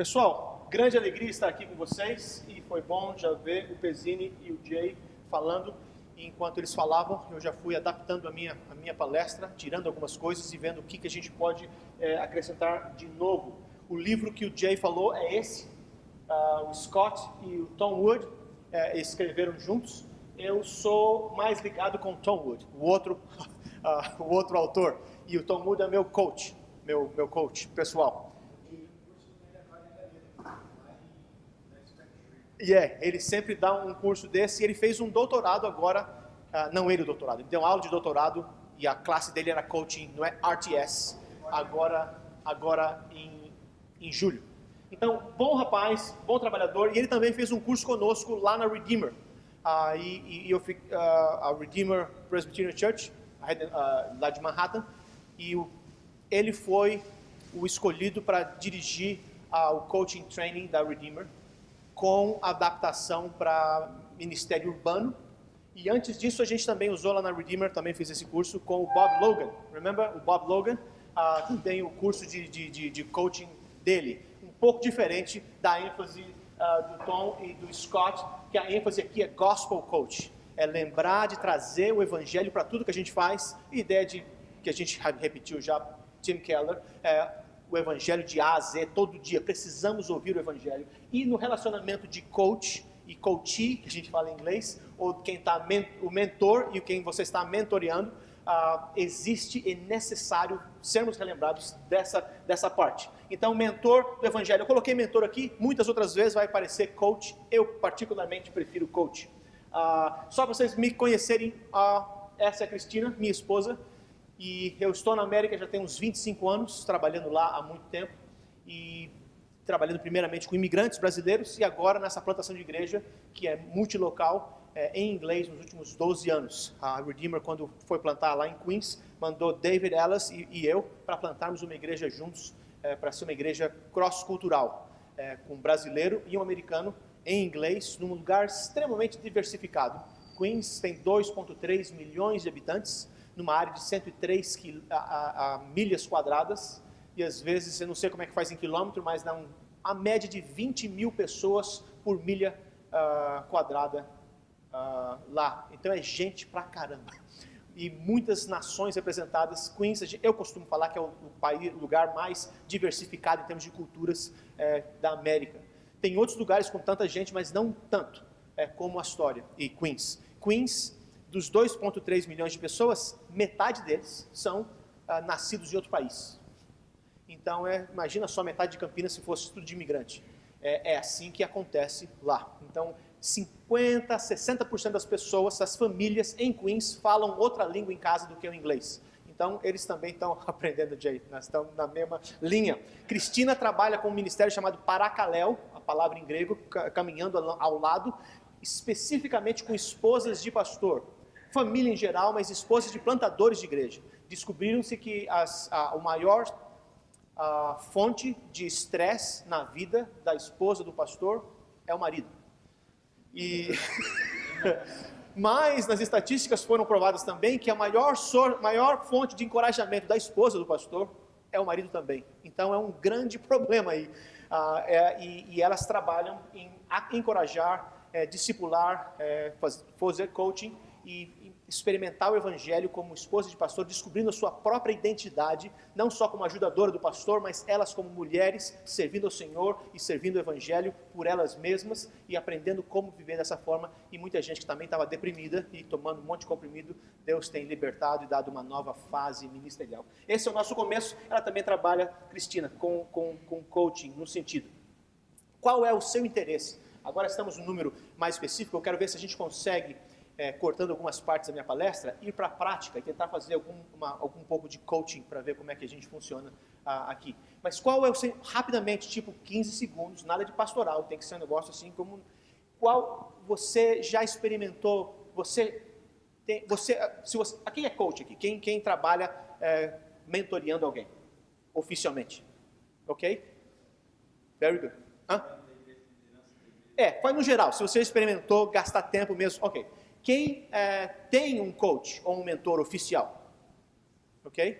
Pessoal, grande alegria estar aqui com vocês e foi bom já ver o Pezzini e o Jay falando. E enquanto eles falavam, eu já fui adaptando a minha palestra, tirando algumas coisas e vendo o que a gente pode acrescentar de novo. O livro que o Jay falou é esse, o Scott e o Tom Wood escreveram juntos. Eu sou mais ligado com o Tom Wood, o outro autor, e o Tom Wood é meu coach pessoal. Ele sempre dá um curso desse, e ele fez um doutorado agora, não ele o doutorado, ele deu uma aula de doutorado, e a classe dele era coaching, não é RTS, agora em julho. Então, bom rapaz, bom trabalhador, e ele também fez um curso conosco lá na Redeemer, a Redeemer Presbyterian Church, lá de Manhattan, e ele foi o escolhido para dirigir o coaching training da Redeemer, com adaptação para ministério urbano. E antes disso a gente também usou lá na Redeemer, também fez esse curso com o Bob Logan. Remember o Bob Logan? Tem o curso de coaching dele, um pouco diferente da ênfase do Tom e do Scott, que a ênfase aqui é gospel coach, é lembrar de trazer o evangelho para tudo que a gente faz. A ideia que a gente repetiu já, Tim Keller, o evangelho de A a Z, todo dia, precisamos ouvir o evangelho. E no relacionamento de coach e coachee, que a gente fala em inglês, ou quem está o mentor e quem você está mentoreando, existe e necessário sermos relembrados dessa parte. Então, mentor do evangelho, eu coloquei mentor aqui, muitas outras vezes vai aparecer coach, eu particularmente prefiro coach. Só para vocês me conhecerem, essa é a Cristina, minha esposa, e eu estou na América já tem uns 25 anos, trabalhando lá há muito tempo, e trabalhando primeiramente com imigrantes brasileiros, e agora nessa plantação de igreja, que é multilocal, em inglês, nos últimos 12 anos. A Redeemer, quando foi plantar lá em Queens, mandou David Ellis e eu para plantarmos uma igreja juntos, para ser uma igreja cross-cultural, com um brasileiro e um americano, em inglês, num lugar extremamente diversificado. Queens tem 2,3 milhões de habitantes, numa área de 103 milhas quadradas, e às vezes, eu não sei como é que faz em quilômetro, mas dá a média de 20 mil pessoas por milha quadrada lá. Então é gente pra caramba. E muitas nações representadas. Queens, eu costumo falar que é o lugar mais diversificado em termos de culturas da América. Tem outros lugares com tanta gente, mas não tanto como a Astoria e Queens. Queens, dos 2,3 milhões de pessoas, metade deles são nascidos de outro país. Então, imagina só metade de Campinas se fosse tudo de imigrante. É assim que acontece lá. Então, 50%, 60% das pessoas, das famílias em Queens, falam outra língua em casa do que o inglês. Então, eles também estão aprendendo, Jay. Nós estamos na mesma linha. Cristina trabalha com um ministério chamado Paracaléu, a palavra em grego, caminhando ao lado, especificamente com esposas de pastor. Família em geral, mas esposas de plantadores de igreja. Descobriram-se que o maior fonte de estresse na vida da esposa do pastor é o marido. Mas nas estatísticas foram provadas também que a maior fonte de encorajamento da esposa do pastor é o marido também. Então é um grande problema aí. E elas trabalham em encorajar, discipular, fazer coaching e experimentar o evangelho como esposa de pastor, descobrindo a sua própria identidade, não só como ajudadora do pastor, mas elas como mulheres, servindo ao Senhor e servindo o evangelho por elas mesmas e aprendendo como viver dessa forma. E muita gente que também estava deprimida e tomando um monte de comprimido, Deus tem libertado e dado uma nova fase ministerial. Esse é o nosso começo. Ela também trabalha, Cristina, com coaching no sentido. Qual é o seu interesse? Agora estamos no número mais específico, eu quero ver se a gente consegue, cortando algumas partes da minha palestra, ir para a prática e tentar fazer algum pouco de coaching para ver como é que a gente funciona aqui. Mas qual é o seu, rapidamente, tipo 15 segundos, nada de pastoral, tem que ser um negócio assim como, qual você já experimentou, quem é coach aqui? Quem trabalha mentoreando alguém, oficialmente? Ok? Very good. Faz no geral, se você experimentou gastar tempo mesmo, ok. Quem tem um coach ou um mentor oficial? Ok?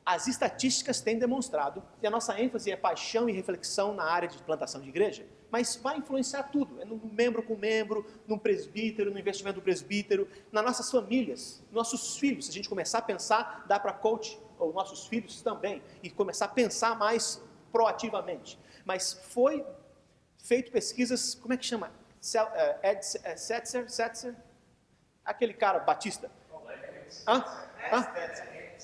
as estatísticas têm demonstrado que a nossa ênfase é paixão e reflexão na área de plantação de igreja, mas vai influenciar tudo, é no membro com membro, no presbítero, no investimento do presbítero, nas nossas famílias, nossos filhos. Se a gente começar a pensar, dá para coach, ou nossos filhos também, e começar a pensar mais proativamente. Mas foi feito pesquisas, como é que chama? Setzer? Aquele cara, Batista.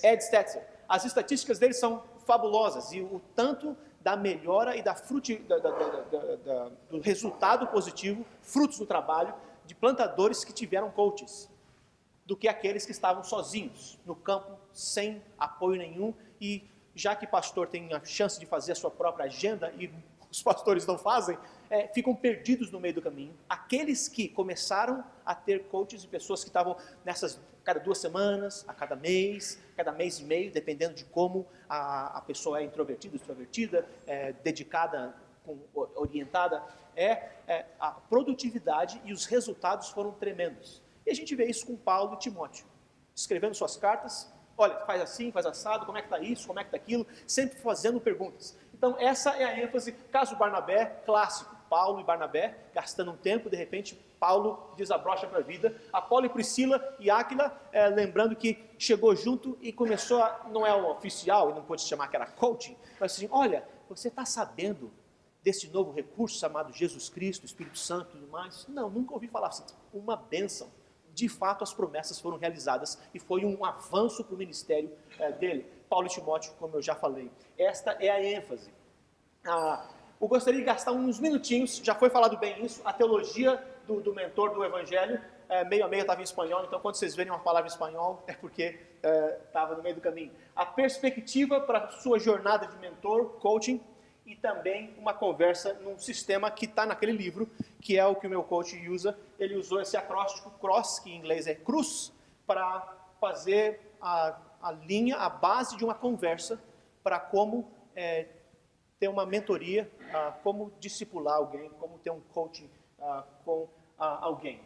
Ed Stetzer. As estatísticas dele são fabulosas, e o tanto da melhora e do resultado positivo, frutos do trabalho, de plantadores que tiveram coaches, do que aqueles que estavam sozinhos, no campo, sem apoio nenhum, e já que pastor tem a chance de fazer a sua própria agenda, e os pastores não fazem, ficam perdidos no meio do caminho. Aqueles que começaram a ter coaches e pessoas que estavam nessas, cada 2 semanas, a cada mês e meio, dependendo de como a pessoa é introvertida, extrovertida, dedicada, orientada, a produtividade e os resultados foram tremendos. E a gente vê isso com Paulo e Timóteo, escrevendo suas cartas. Olha, faz assim, faz assado, como é que está isso, como é que está aquilo, sempre fazendo perguntas. Então essa é a ênfase. Caso Barnabé, clássico, Paulo e Barnabé, gastando um tempo, de repente Paulo desabrocha para a vida. Apolo e Priscila e Áquila, lembrando que chegou junto e começou não é um oficial, e não pode se chamar que era coaching, mas assim, olha, você está sabendo desse novo recurso chamado Jesus Cristo, Espírito Santo e tudo mais? Não, nunca ouvi falar assim. Uma bênção. De fato, as promessas foram realizadas e foi um avanço para o ministério dele. Paulo e Timóteo, como eu já falei. Esta é a ênfase. Eu gostaria de gastar uns minutinhos, já foi falado bem isso, a teologia do mentor do Evangelho, meio a meio estava em espanhol, então quando vocês verem uma palavra em espanhol, é porque estava no meio do caminho. A perspectiva para a sua jornada de mentor, coaching, e também uma conversa num sistema que está naquele livro, que é o que o meu coach usa. Ele usou esse acróstico CROSS, que em inglês é cruz, para fazer a linha, a base de uma conversa para como ter uma mentoria, como discipular alguém, como ter um coaching com alguém.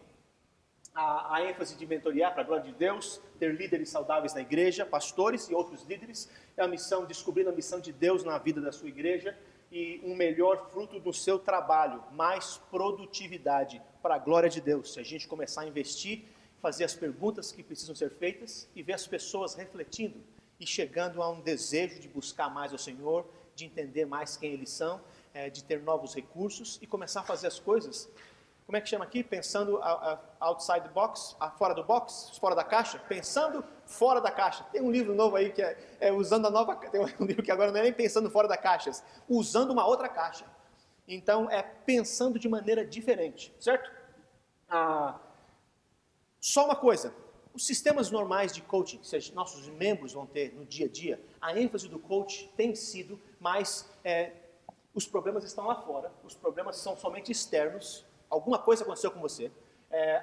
A ênfase de mentorear, para a glória de Deus, ter líderes saudáveis na igreja, pastores e outros líderes, é a missão, descobrindo a missão de Deus na vida da sua igreja, e um melhor fruto do seu trabalho, mais produtividade, para a glória de Deus. Se a gente começar a investir, fazer as perguntas que precisam ser feitas, e ver as pessoas refletindo, e chegando a um desejo de buscar mais ao Senhor, de entender mais quem eles são, de ter novos recursos, e começar a fazer as coisas, como é que chama aqui? Pensando outside the box, fora do box, fora da caixa, pensando fora da caixa. Tem um livro novo aí que usando a nova, tem um livro que agora não é nem pensando fora da caixa, usando uma outra caixa. Então é pensando de maneira diferente, certo? Só uma coisa, os sistemas normais de coaching, que nossos membros vão ter no dia a dia, a ênfase do coach tem sido mais, os problemas estão lá fora, os problemas são somente externos. Alguma coisa aconteceu com você,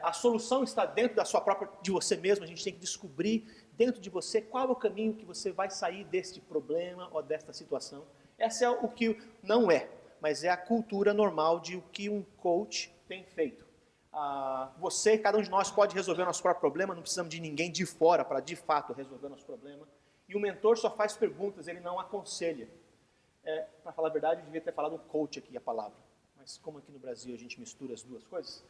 a solução está dentro de você mesmo. A gente tem que descobrir dentro de você qual é o caminho que você vai sair deste problema ou desta situação. Essa é o que não é, mas é a cultura normal de o que um coach tem feito. Cada um de nós pode resolver o nosso próprio problema, não precisamos de ninguém de fora para de fato resolver o nosso problema. E o mentor só faz perguntas, ele não aconselha. Para falar a verdade, eu devia ter falado um coach aqui, a palavra. Mas como aqui no Brasil a gente mistura as duas coisas,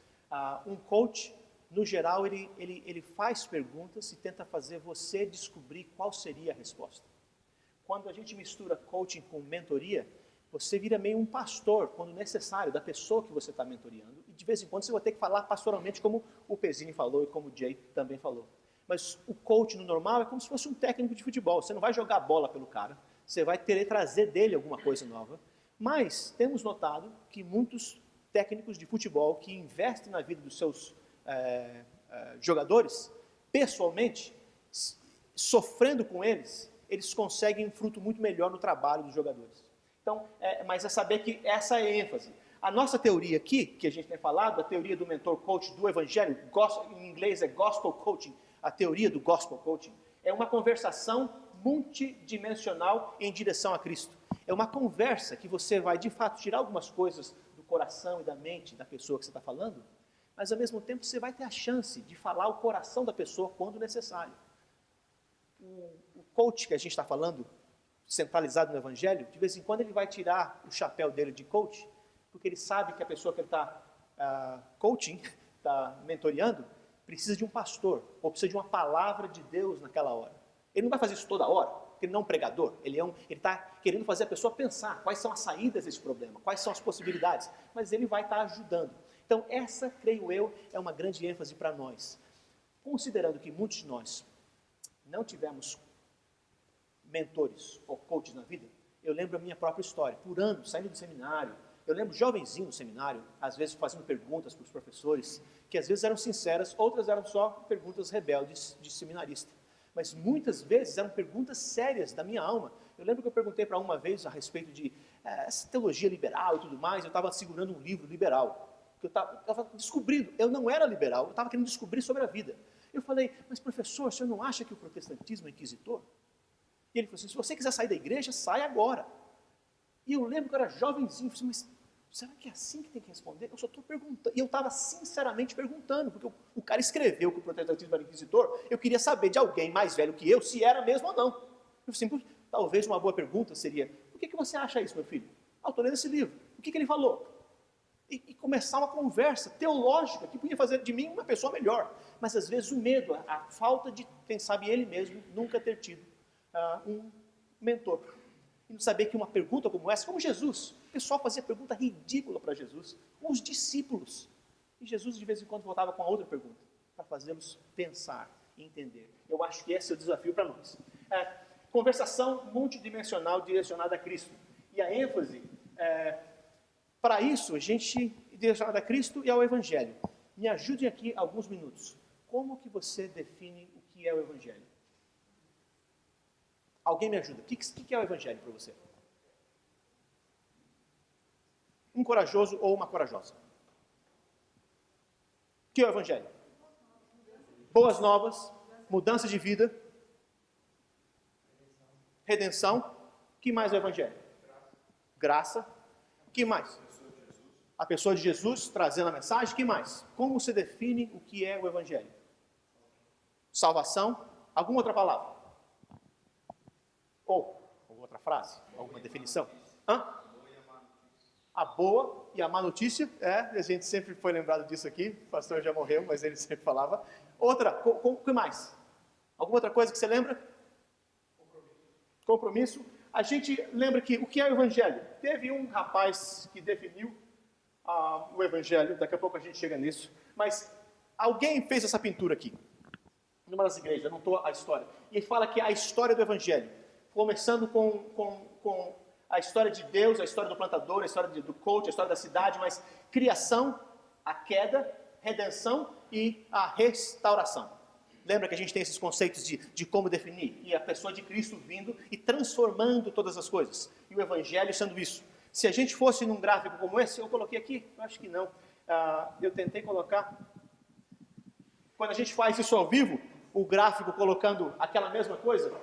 um coach, no geral, ele faz perguntas e tenta fazer você descobrir qual seria a resposta. Quando a gente mistura coaching com mentoria, você vira meio um pastor, quando necessário, da pessoa que você está mentoreando. E de vez em quando você vai ter que falar pastoralmente, como o Pezzini falou e como o Jay também falou. Mas o coach no normal é como se fosse um técnico de futebol. Você não vai jogar bola pelo cara, você vai querer trazer dele alguma coisa nova. Mas temos notado que muitos técnicos de futebol que investem na vida dos seus jogadores, pessoalmente, sofrendo com eles conseguem um fruto muito melhor no trabalho dos jogadores. Então, mas é saber que essa é a ênfase. A nossa teoria aqui, que a gente tem falado, a teoria do mentor coach do Evangelho, em inglês é Gospel Coaching, a teoria do Gospel Coaching, é uma conversação multidimensional em direção a Cristo. É uma conversa que você vai, de fato, tirar algumas coisas do coração e da mente da pessoa que você está falando, mas, ao mesmo tempo, você vai ter a chance de falar o coração da pessoa quando necessário. O coach que a gente está falando, centralizado no Evangelho, de vez em quando ele vai tirar o chapéu dele de coach, porque ele sabe que a pessoa que ele está coaching, está mentoreando, precisa de um pastor, ou precisa de uma palavra de Deus naquela hora. Ele não vai fazer isso toda hora, porque ele não é um pregador, ele está querendo fazer a pessoa pensar quais são as saídas desse problema, quais são as possibilidades, mas ele vai estar ajudando. Então essa, creio eu, é uma grande ênfase para nós. Considerando que muitos de nós não tivemos mentores ou coaches na vida, eu lembro a minha própria história, por anos, saindo do seminário, eu lembro jovenzinho no seminário, às vezes fazendo perguntas para os professores, que às vezes eram sinceras, outras eram só perguntas rebeldes de seminarista. Mas muitas vezes eram perguntas sérias da minha alma. Eu lembro que eu perguntei para uma vez a respeito de essa teologia liberal e tudo mais, eu estava segurando um livro liberal, que eu estava descobrindo, eu não era liberal, eu estava querendo descobrir sobre a vida. Eu falei, mas professor, o senhor não acha que o protestantismo é inquisitor? E ele falou assim, se você quiser sair da igreja, sai agora. E eu lembro que eu era jovenzinho, eu falei, mas será que é assim que tem que responder? Eu só estou perguntando. E eu estava sinceramente perguntando, porque o cara escreveu que o protestantismo era inquisitor, eu queria saber de alguém mais velho que eu, se era mesmo ou não. Eu falei assim, talvez uma boa pergunta seria, por que você acha isso, meu filho? Eu estou lendo esse livro. O que ele falou? E começar uma conversa teológica, que podia fazer de mim uma pessoa melhor. Mas às vezes o medo, a falta de, quem sabe ele mesmo, nunca ter tido um mentor. E não saber que uma pergunta como essa, como Jesus, o pessoal fazia pergunta ridícula para Jesus, com os discípulos. E Jesus de vez em quando voltava com a outra pergunta, para fazê-los pensar e entender. Eu acho que esse é o desafio para nós. Conversação multidimensional direcionada a Cristo. E a ênfase, para isso, a gente direcionada a Cristo e ao Evangelho. Me ajudem aqui alguns minutos. Como que você define o que é o Evangelho? Alguém me ajuda. O que é o Evangelho para você? Um corajoso ou uma corajosa? O que é o Evangelho? Boas novas, mudança de vida, redenção. O que mais é o Evangelho? Graça. O que mais? A pessoa de Jesus trazendo a mensagem. O que mais? Como você define o que é o Evangelho? Salvação. Alguma outra palavra? Ou outra frase? Alguma definição? A boa e a má notícia. A gente sempre foi lembrado disso aqui. O pastor já morreu, mas ele sempre falava. Outra, o que mais? Alguma outra coisa que você lembra? Compromisso. A gente lembra que o que é o Evangelho? Teve um rapaz que definiu o Evangelho, daqui a pouco a gente chega nisso, mas alguém fez essa pintura aqui, numa das igrejas, anotou a história, e ele fala que a história do Evangelho, começando com a história de Deus, a história do plantador, a história do coach, a história da cidade, mas criação, a queda, redenção e a restauração. Lembra que a gente tem esses conceitos de como definir? E a pessoa de Cristo vindo e transformando todas as coisas. E o Evangelho sendo isso. Se a gente fosse num gráfico como esse, eu coloquei aqui, eu acho que não. Eu tentei colocar. Quando a gente faz isso ao vivo, o gráfico colocando aquela mesma coisa,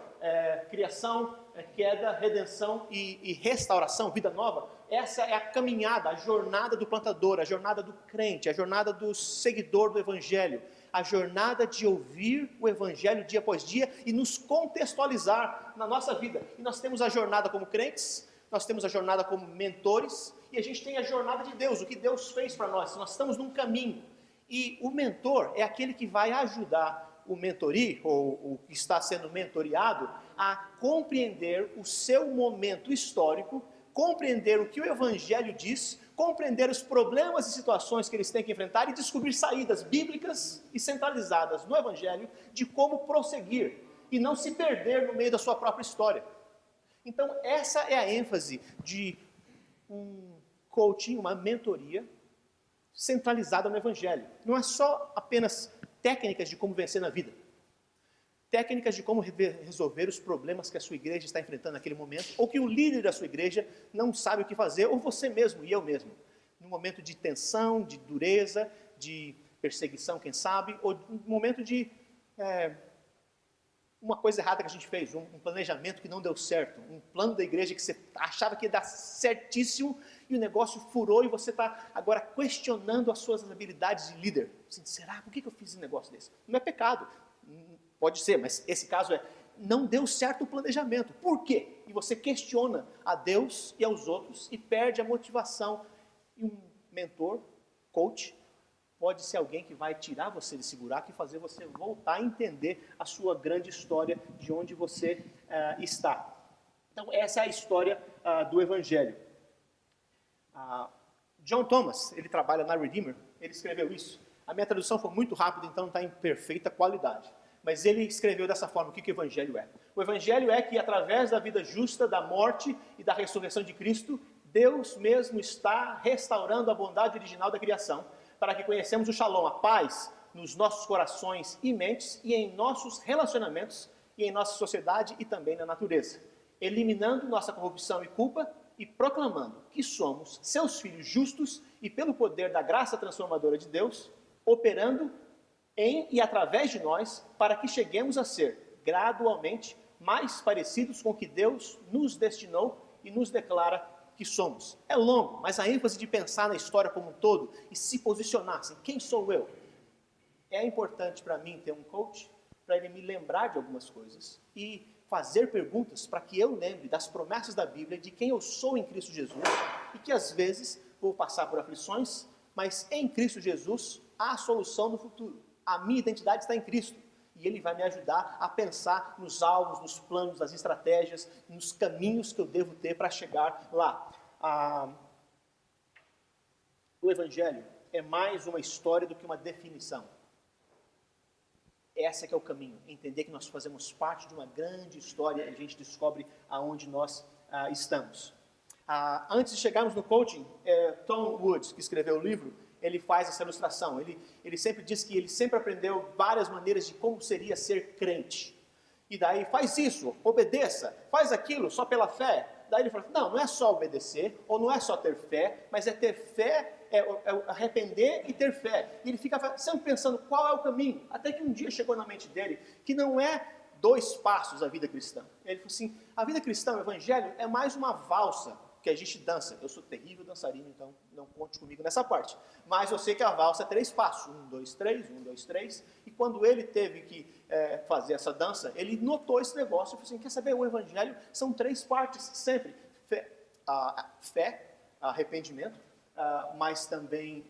criação, queda, redenção e restauração, vida nova. Essa é a caminhada, a jornada do plantador, a jornada do crente, a jornada do seguidor do Evangelho. A jornada de ouvir o Evangelho dia após dia e nos contextualizar na nossa vida. E nós temos a jornada como crentes, nós temos a jornada como mentores, e a gente tem a jornada de Deus, o que Deus fez para nós. Nós estamos num caminho. E o mentor é aquele que vai ajudar o mentori, ou o que está sendo mentoreado, a compreender o seu momento histórico, compreender o que o Evangelho diz, compreender os problemas e situações que eles têm que enfrentar e descobrir saídas bíblicas e centralizadas no Evangelho de como prosseguir e não se perder no meio da sua própria história. Então essa é a ênfase de um coaching, uma mentoria centralizada no Evangelho. Não é só apenas técnicas de como vencer na vida, técnicas de como resolver os problemas que a sua igreja está enfrentando naquele momento, ou que o líder da sua igreja não sabe o que fazer, ou você mesmo e eu mesmo, num momento de tensão, de dureza, de perseguição, quem sabe, ou um momento de uma coisa errada que a gente fez, um planejamento que não deu certo, um plano da igreja que você achava que ia dar certíssimo, e o negócio furou e você está agora questionando as suas habilidades de líder. Assim, será? Por que eu fiz esse negócio desse? Não é pecado. Pode ser, mas esse caso não deu certo o planejamento. Por quê? E você questiona a Deus e aos outros e perde a motivação. E um mentor, coach, pode ser alguém que vai tirar você desse buraco e fazer você voltar a entender a sua grande história de onde você está. Então, essa é a história do Evangelho. John Thomas, ele trabalha na Redeemer, ele escreveu isso. A minha tradução foi muito rápida, então não está em perfeita qualidade. Mas ele escreveu dessa forma, o que o Evangelho é. O Evangelho é que através da vida justa, da morte e da ressurreição de Cristo, Deus mesmo está restaurando a bondade original da criação, para que conhecemos o Shalom, a paz, nos nossos corações e mentes, e em nossos relacionamentos, e em nossa sociedade e também na natureza, eliminando nossa corrupção e culpa, e proclamando que somos seus filhos justos, e pelo poder da graça transformadora de Deus, operando em e através de nós, para que cheguemos a ser, gradualmente, mais parecidos com o que Deus nos destinou e nos declara que somos. É longo, mas a ênfase de pensar na história como um todo e se posicionar assim, quem sou eu? É importante para mim ter um coach, para ele me lembrar de algumas coisas e fazer perguntas para que eu lembre das promessas da Bíblia, de quem eu sou em Cristo Jesus, e que às vezes vou passar por aflições, mas em Cristo Jesus há a solução do futuro. A minha identidade está em Cristo. E Ele vai me ajudar a pensar nos alvos, nos planos, nas estratégias, nos caminhos que eu devo ter para chegar lá. O Evangelho é mais uma história do que uma definição. Esse que é o caminho. Entender que nós fazemos parte de uma grande história e a gente descobre aonde nós estamos. Antes de chegarmos no coaching, Tom Woods, que escreveu o livro, ele faz essa ilustração. Ele sempre diz que ele sempre aprendeu várias maneiras de como seria ser crente. E daí, faz isso, obedeça, faz aquilo só pela fé. Daí ele fala, não é só obedecer, ou não é só ter fé, mas é ter fé, é arrepender e ter fé. E ele fica sempre pensando qual é o caminho. Até que um dia chegou na mente dele que não é 2 passos a vida cristã. Ele falou assim, a vida cristã, o evangelho, é mais uma valsa que a gente dança. Eu sou terrível dançarino, então não conte comigo nessa parte. Mas eu sei que a valsa é 3 passos. 1, 2, 3, 1, 2, 3. E quando ele teve que fazer essa dança, ele notou esse negócio e falou assim, quer saber, o evangelho são 3 partes sempre. Fé, arrependimento, mas também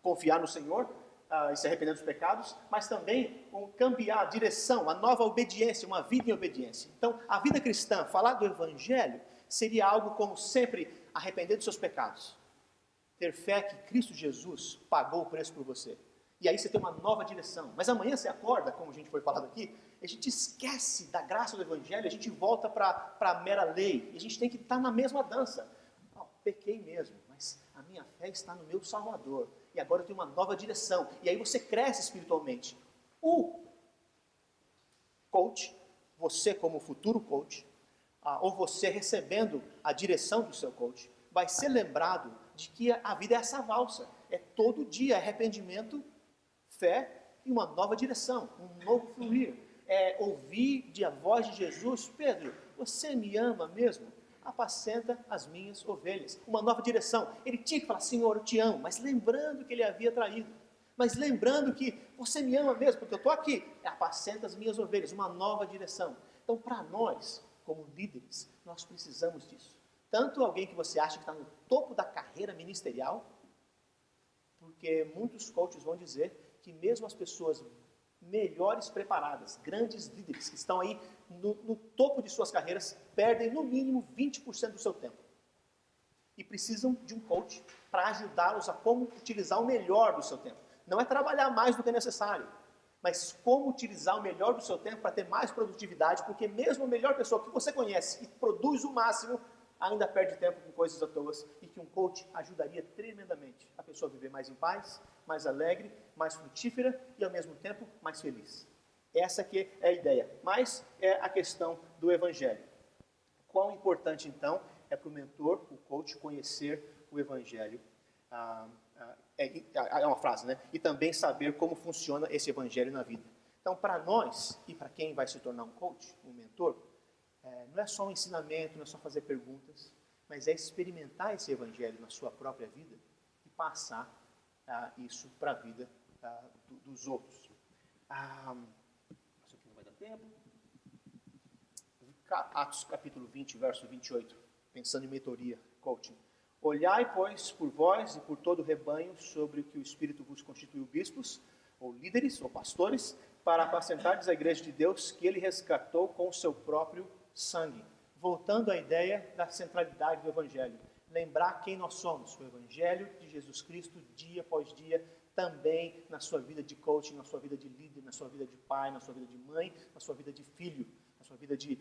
confiar no Senhor, e se arrepender dos pecados, mas também cambiar a direção, a nova obediência, uma vida em obediência. Então, a vida cristã, falar do evangelho, seria algo como sempre arrepender dos seus pecados, ter fé que Cristo Jesus pagou o preço por você, e aí você tem uma nova direção. Mas amanhã você acorda, como a gente foi falado aqui, a gente esquece da graça do evangelho, a gente volta para a mera lei, e a gente tem que estar na mesma dança. Pequei mesmo, mas a minha fé está no meu Salvador, e agora eu tenho uma nova direção, e aí você cresce espiritualmente. O coach, você como futuro coach, ou você recebendo a direção do seu coach, vai ser lembrado de que a vida é essa valsa, é todo dia arrependimento, fé e uma nova direção, um novo fluir, é ouvir a voz de Jesus, Pedro, você me ama mesmo? Apacenta as minhas ovelhas, uma nova direção. Ele tinha que falar, Senhor, eu te amo, mas lembrando que ele havia traído, mas lembrando que você me ama mesmo, porque eu estou aqui, apacenta as minhas ovelhas, uma nova direção. Então, para nós, como líderes, nós precisamos disso. Tanto alguém que você acha que está no topo da carreira ministerial, porque muitos coaches vão dizer que mesmo as pessoas melhores preparadas, grandes líderes que estão aí no topo de suas carreiras, perdem no mínimo 20% do seu tempo. E precisam de um coach para ajudá-los a como utilizar o melhor do seu tempo. Não é trabalhar mais do que é necessário, mas como utilizar o melhor do seu tempo para ter mais produtividade, porque mesmo a melhor pessoa que você conhece e produz o máximo, ainda perde tempo com coisas à toa, e que um coach ajudaria tremendamente a pessoa a viver mais em paz, mais alegre, mais frutífera e ao mesmo tempo mais feliz. Essa aqui é a ideia, mas é a questão do evangelho. Quão importante então é para o mentor, o coach, conhecer o evangelho, é uma frase, né? E também saber como funciona esse evangelho na vida. Então, para nós e para quem vai se tornar um coach, um mentor, não é só um ensinamento, não é só fazer perguntas, mas é experimentar esse evangelho na sua própria vida e passar isso para a vida dos outros. Isso aqui não vai dar. tempo. Atos capítulo 20, verso 28, pensando em mentoria, coaching. Olhai, pois, por vós e por todo o rebanho sobre o que o Espírito vos constituiu bispos, ou líderes, ou pastores, para apacentardes a igreja de Deus, que ele resgatou com o seu próprio sangue. Voltando à ideia da centralidade do Evangelho. Lembrar quem nós somos, o Evangelho de Jesus Cristo, dia após dia, também na sua vida de coaching, na sua vida de líder, na sua vida de pai, na sua vida de mãe, na sua vida de filho, na sua vida de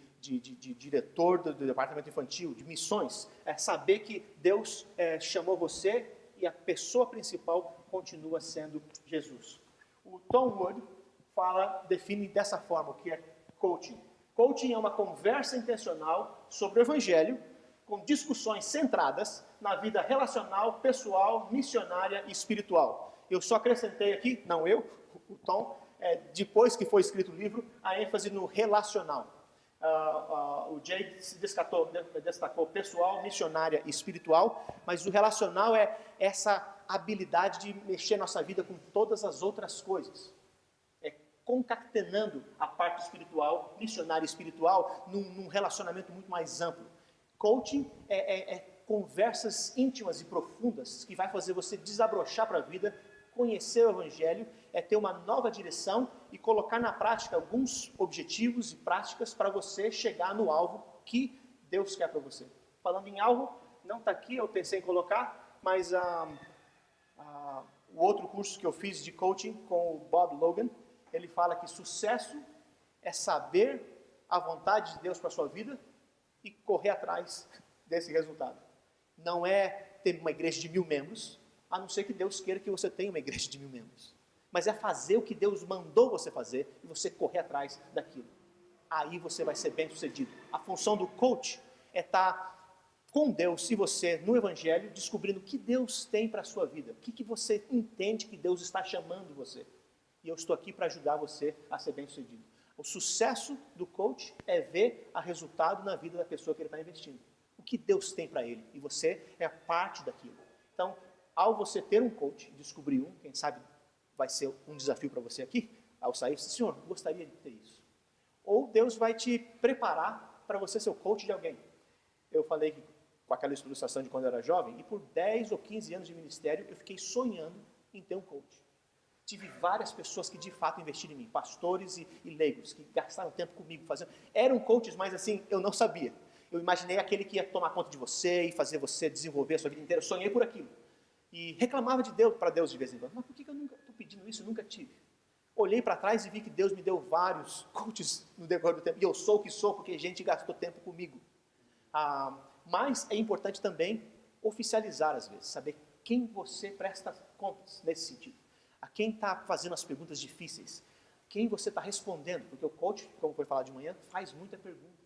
diretor do departamento infantil, de missões. É saber que Deus chamou você e a pessoa principal continua sendo Jesus. O Tom Wood define dessa forma o que é coaching. Coaching é uma conversa intencional sobre o Evangelho, com discussões centradas na vida relacional, pessoal, missionária e espiritual. Eu só acrescentei aqui, não eu, o Tom, depois que foi escrito o livro, a ênfase no relacional. O Jay se destacou pessoal, missionária e espiritual, mas o relacional é essa habilidade de mexer nossa vida com todas as outras coisas. Concatenando a parte espiritual, missionária e espiritual, num relacionamento muito mais amplo. Coaching é conversas íntimas e profundas que vai fazer você desabrochar para a vida, conhecer o Evangelho, ter uma nova direção e colocar na prática alguns objetivos e práticas para você chegar no alvo que Deus quer para você. Falando em alvo, não está aqui, eu pensei em colocar, mas o outro curso que eu fiz de coaching com o Bob Logan, ele fala que sucesso é saber a vontade de Deus para a sua vida e correr atrás desse resultado. Não é ter uma igreja de 1000 membros, a não ser que Deus queira que você tenha uma igreja de 1000 membros. Mas é fazer o que Deus mandou você fazer e você correr atrás daquilo. Aí você vai ser bem sucedido. A função do coach é estar com Deus e você no Evangelho, descobrindo o que Deus tem para a sua vida. O que você entende que Deus está chamando você. E eu estou aqui para ajudar você a ser bem sucedido. O sucesso do coach é ver o resultado na vida da pessoa que ele está investindo. O que Deus tem para ele. E você é a parte daquilo. Então, ao você ter um coach, descobrir quem sabe vai ser um desafio para você aqui, ao sair, você diz, Senhor, eu gostaria de ter isso. Ou Deus vai te preparar para você ser o coach de alguém. Eu falei que, com aquela ilustração de quando eu era jovem, e por 10 ou 15 anos de ministério, eu fiquei sonhando em ter um coach. Tive várias pessoas que de fato investiram em mim, pastores e leigos, que gastaram tempo comigo fazendo. Eram coaches, mas assim, eu não sabia. Eu imaginei aquele que ia tomar conta de você e fazer você desenvolver a sua vida inteira. Eu sonhei por aquilo. E reclamava de Deus, para Deus de vez em quando. Mas por que eu nunca estou pedindo isso? Eu nunca tive. Olhei para trás e vi que Deus me deu vários coaches no decorrer do tempo. E eu sou o que sou porque a gente gastou tempo comigo. Mas é importante também oficializar às vezes, saber quem você presta contas nesse sentido. A quem está fazendo as perguntas difíceis, quem você está respondendo, porque o coach, como foi falado de manhã, faz muita pergunta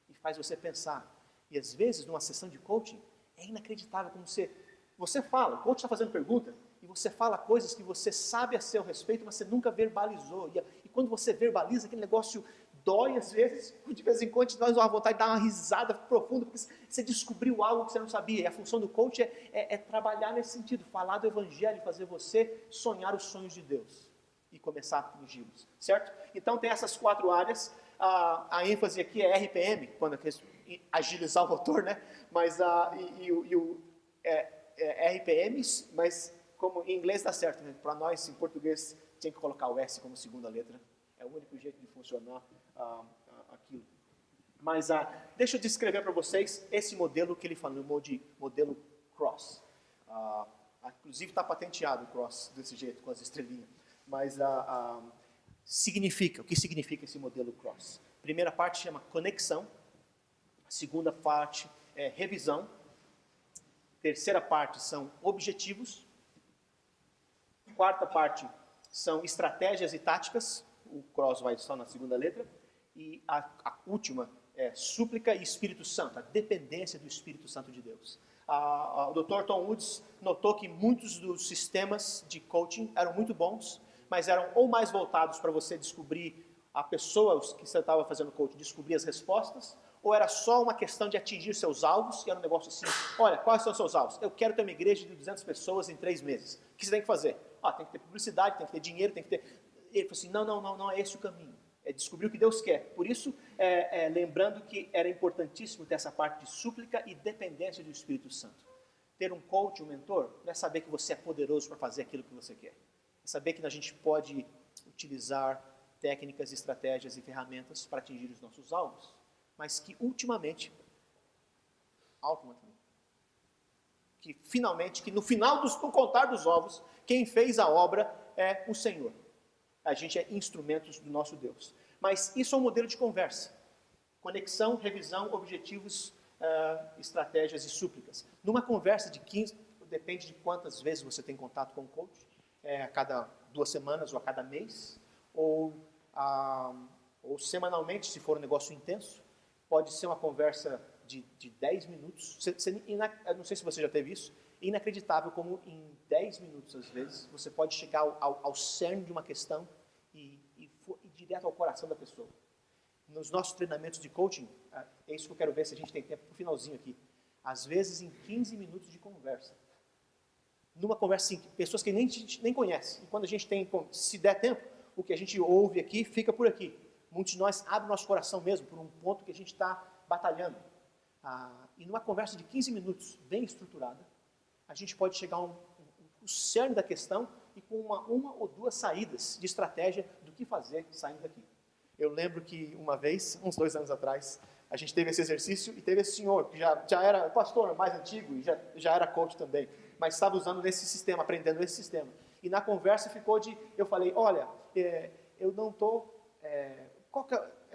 e faz você pensar. E às vezes, numa sessão de coaching, é inacreditável como você fala, o coach está fazendo pergunta, e você fala coisas que você sabe a seu respeito, mas você nunca verbalizou. E quando você verbaliza, aquele negócio dói às vezes, de vez em quando nós dá uma vontade de dar uma risada profunda, porque você descobriu algo que você não sabia. E a função do coach é trabalhar nesse sentido, falar do Evangelho, fazer você sonhar os sonhos de Deus e começar a atingi-los, certo? Então tem essas 4 áreas, a ênfase aqui é RPM, quando agilizar o motor, né? Mas RPMs, mas como em inglês está certo, né? Para nós em português tinha que colocar o S como segunda letra, é o único jeito de funcionar aquilo. Mas deixa eu descrever para vocês esse modelo que ele falou de modelo Cross. Inclusive está patenteado o Cross desse jeito, com as estrelinhas. Mas o que significa esse modelo Cross? Primeira parte chama conexão, a segunda parte é revisão, terceira parte são objetivos, quarta parte são estratégias e táticas, o Cross vai só na segunda letra, e a última é súplica e Espírito Santo, a dependência do Espírito Santo de Deus. O Dr. Tom Woods notou que muitos dos sistemas de coaching eram muito bons, mas eram ou mais voltados para você descobrir a pessoa que você estava fazendo coaching, descobrir as respostas, ou era só uma questão de atingir seus alvos, e era um negócio assim, olha, quais são os seus alvos? Eu quero ter uma igreja de 200 pessoas em 3 meses. O que você tem que fazer? Tem que ter publicidade, tem que ter dinheiro, tem que ter... Ele falou assim, não é esse o caminho. É descobrir o que Deus quer. Por isso, lembrando que era importantíssimo ter essa parte de súplica e dependência do Espírito Santo. Ter um coach, um mentor, não é saber que você é poderoso para fazer aquilo que você quer. É saber que a gente pode utilizar técnicas, estratégias e ferramentas para atingir os nossos alvos, mas que ultimamente, que finalmente, que no final do contar dos ovos, quem fez a obra é o Senhor. A gente é instrumentos do nosso Deus. Mas isso é um modelo de conversa. Conexão, revisão, objetivos, estratégias e súplicas. Numa conversa de 15, depende de quantas vezes você tem contato com o coach, a cada 2 semanas ou a cada mês, ou semanalmente, se for um negócio intenso. Pode ser uma conversa de 10 minutos. Eu não sei se você já teve isso. É inacreditável como em 10 minutos, às vezes, você pode chegar ao cerne de uma questão e ir direto ao coração da pessoa. Nos nossos treinamentos de coaching, é isso que eu quero ver se a gente tem tempo para o finalzinho aqui. Às vezes, em 15 minutos de conversa. Numa conversa assim, pessoas que a gente nem conhece. E quando a gente tem, se der tempo, o que a gente ouve aqui, fica por aqui. Muitos de nós abrem o nosso coração mesmo, por um ponto que a gente está batalhando. E numa conversa de 15 minutos, bem estruturada, a gente pode chegar ao cerne da questão e com uma ou 2 saídas de estratégia do que fazer saindo daqui. Eu lembro que uma vez, uns 2 anos atrás, a gente teve esse exercício e teve esse senhor, que já era pastor mais antigo e já era coach também, mas estava usando nesse sistema, aprendendo esse sistema. E na conversa eu falei, olha, eu não estou...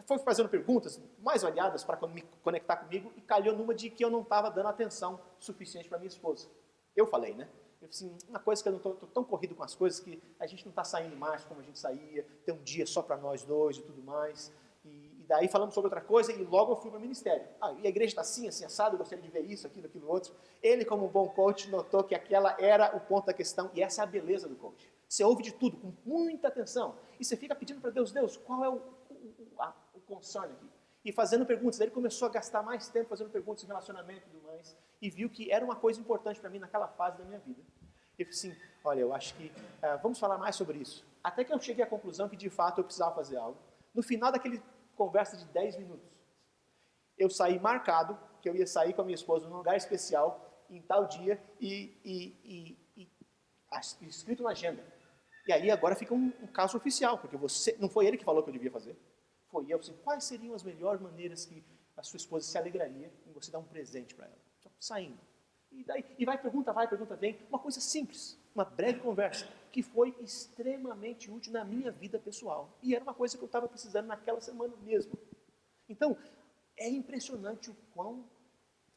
foi fazendo perguntas mais variadas para me conectar comigo e calhou numa de que eu não estava dando atenção suficiente para minha esposa. Eu falei, né? Eu assim, uma coisa que eu não estou tão corrido com as coisas que a gente não está saindo mais como a gente saía, tem um dia só para nós dois e tudo mais. E daí falamos sobre outra coisa e logo eu fui para o ministério. E a igreja está assim, assim, assado, eu gostaria de ver isso, aquilo outro. Ele, como um bom coach, notou que aquela era o ponto da questão e essa é a beleza do coach. Você ouve de tudo com muita atenção e você fica pedindo para Deus, qual é o concern aqui? E fazendo perguntas. Ele começou a gastar mais tempo fazendo perguntas em relacionamento e tudo mais e viu que era uma coisa importante para mim naquela fase da minha vida. Eu falei assim, olha, eu acho que vamos falar mais sobre isso. Até que eu cheguei à conclusão que de fato eu precisava fazer algo. No final daquele conversa de 10 minutos, eu saí marcado, que eu ia sair com a minha esposa num lugar especial, em tal dia, escrito na agenda. E aí agora fica um caso oficial, porque não foi ele que falou que eu devia fazer, foi eu. Assim, quais seriam as melhores maneiras que a sua esposa se alegraria em você dar um presente para ela? Então, saindo. E vai, pergunta vem, uma coisa simples, uma breve conversa, que foi extremamente útil na minha vida pessoal. E era uma coisa que eu estava precisando naquela semana mesmo. Então, é impressionante o quão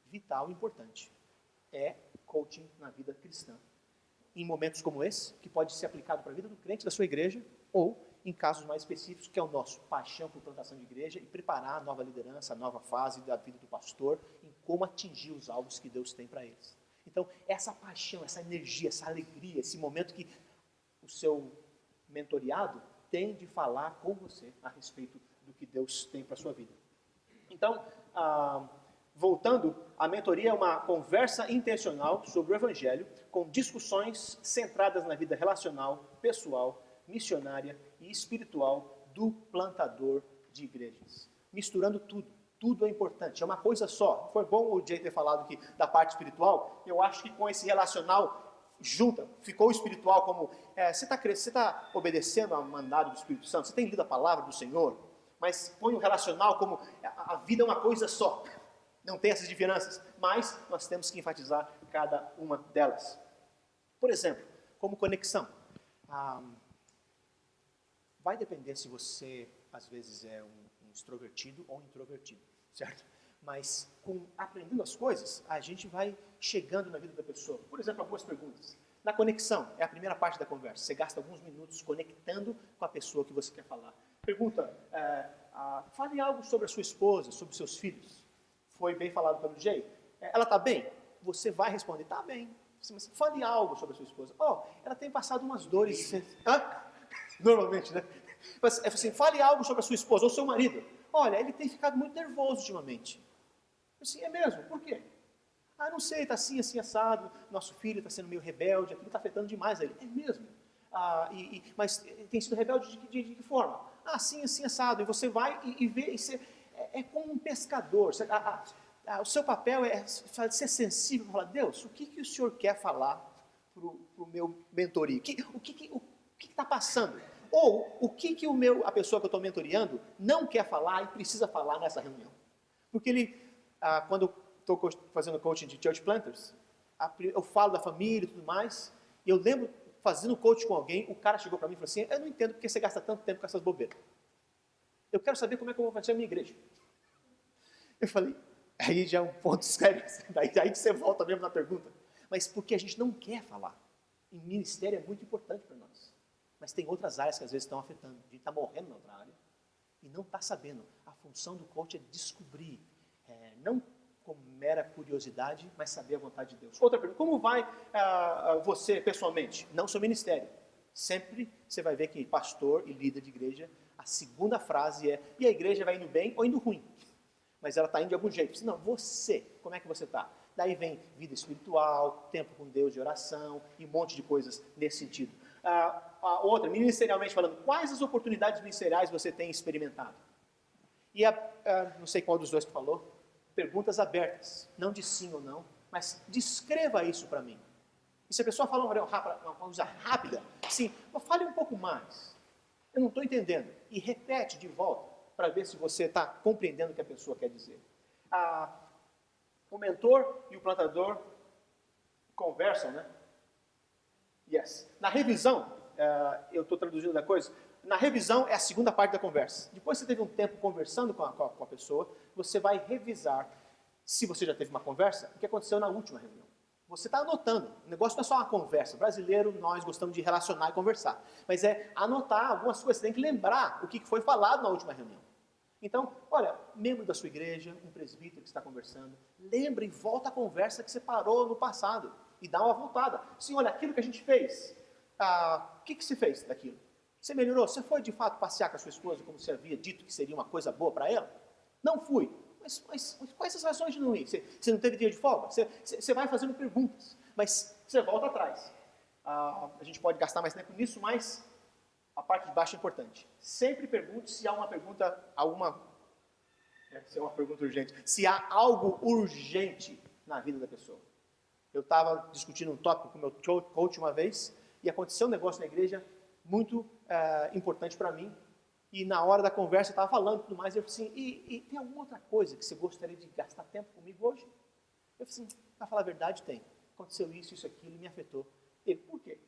vital e importante é coaching na vida cristã. Em momentos como esse, que pode ser aplicado para a vida do crente da sua igreja, ou em casos mais específicos, que é o nosso paixão por plantação de igreja e preparar a nova liderança, a nova fase da vida do pastor, em como atingir os alvos que Deus tem para eles. Então, essa paixão, essa energia, essa alegria, esse momento que o seu mentoriado tem de falar com você a respeito do que Deus tem para a sua vida. Então, voltando, a mentoria é uma conversa intencional sobre o Evangelho, com discussões centradas na vida relacional, pessoal, missionária e espiritual do plantador de igrejas. Misturando tudo. Tudo é importante, é uma coisa só. Foi bom o Jay ter falado aqui da parte espiritual. Eu acho que com esse relacional junta, ficou espiritual como... você tá obedecendo ao mandado do Espírito Santo? Você tem lido a palavra do Senhor? Mas põe o relacional como a vida é uma coisa só. Não tem essas diferenças, mas nós temos que enfatizar cada uma delas. Por exemplo, como conexão. Vai depender se você, às vezes, é um extrovertido ou introvertido, certo? Mas, aprendendo as coisas, a gente vai chegando na vida da pessoa. Por exemplo, algumas perguntas. Na conexão, é a primeira parte da conversa. Você gasta alguns minutos conectando com a pessoa que você quer falar. Pergunta, fale algo sobre a sua esposa, sobre seus filhos. Foi bem falado pelo Jay. Ela está bem? Você vai responder, está bem. Mas fale algo sobre a sua esposa. Ela tem passado umas dores... Normalmente, né? Mas, assim, fale algo sobre a sua esposa ou seu marido. Olha, ele tem ficado muito nervoso ultimamente. Assim, é mesmo? Por quê? Não sei, está assim, assim, assado. Nosso filho está sendo meio rebelde, aquilo está afetando demais ele. É mesmo? Mas tem sido rebelde de que forma? assim, assim, assado. E você vai e vê, é como um pescador. O seu papel é ser sensível, falar, Deus, o que o Senhor quer falar para o meu mentorio? O que está passando? Ou o que a pessoa que eu estou mentoreando não quer falar e precisa falar nessa reunião? Porque quando eu estou fazendo coaching de church planters, eu falo da família e tudo mais, e eu lembro, fazendo coaching com alguém, o cara chegou para mim e falou assim, eu não entendo porque você gasta tanto tempo com essas bobeiras. Eu quero saber como é que eu vou fazer a minha igreja. Eu falei, aí já é um ponto sério, daí que você volta mesmo na pergunta. Mas porque a gente não quer falar. E ministério é muito importante para nós. Mas tem outras áreas que às vezes estão afetando. A gente está morrendo na outra área e não está sabendo. A função do coach é descobrir, não com mera curiosidade, mas saber a vontade de Deus. Outra pergunta, como vai você pessoalmente? Não seu ministério. Sempre você vai ver que pastor e líder de igreja, a segunda frase é, e a igreja vai indo bem ou indo ruim? Mas ela está indo de algum jeito. Não, você, como é que você está? Daí vem vida espiritual, tempo com Deus de oração e um monte de coisas nesse sentido. A outra, ministerialmente falando, quais as oportunidades ministeriais você tem experimentado? E não sei qual dos dois que falou, perguntas abertas, não de sim ou não, mas descreva isso para mim. E se a pessoa fala uma coisa rápida, sim, fale um pouco mais. Eu não estou entendendo. E repete de volta, para ver se você está compreendendo o que a pessoa quer dizer. O mentor e o plantador conversam, né? Yes. Na revisão, eu estou traduzindo da coisa, na revisão é a segunda parte da conversa. Depois que você teve um tempo conversando com a pessoa, você vai revisar, se você já teve uma conversa, o que aconteceu na última reunião. Você está anotando. O negócio não é só uma conversa. Brasileiro, nós gostamos de relacionar e conversar. Mas é anotar algumas coisas. Você tem que lembrar o que foi falado na última reunião. Então, olha, membro da sua igreja, um presbítero que está conversando, lembra e volta a conversa que você parou no passado. E dá uma voltada. Sim, olha, aquilo que a gente fez, o que se fez daquilo? Você melhorou? Você foi de fato passear com a sua esposa como você havia dito que seria uma coisa boa para ela? Não fui. Mas quais as razões de não ir? Você não teve dia de folga? Você vai fazendo perguntas, mas você volta atrás. A gente pode gastar mais tempo nisso, mas a parte de baixo é importante. Sempre pergunte se há uma pergunta, se é uma pergunta urgente, se há algo urgente na vida da pessoa. Eu estava discutindo um tópico com o meu coach uma vez, e aconteceu um negócio na igreja muito importante para mim, e na hora da conversa eu estava falando tudo mais, e eu falei assim, e tem alguma outra coisa que você gostaria de gastar tempo comigo hoje? Eu falei assim, para falar a verdade, tem. Aconteceu isso, aquilo, e me afetou. Ele, por quê?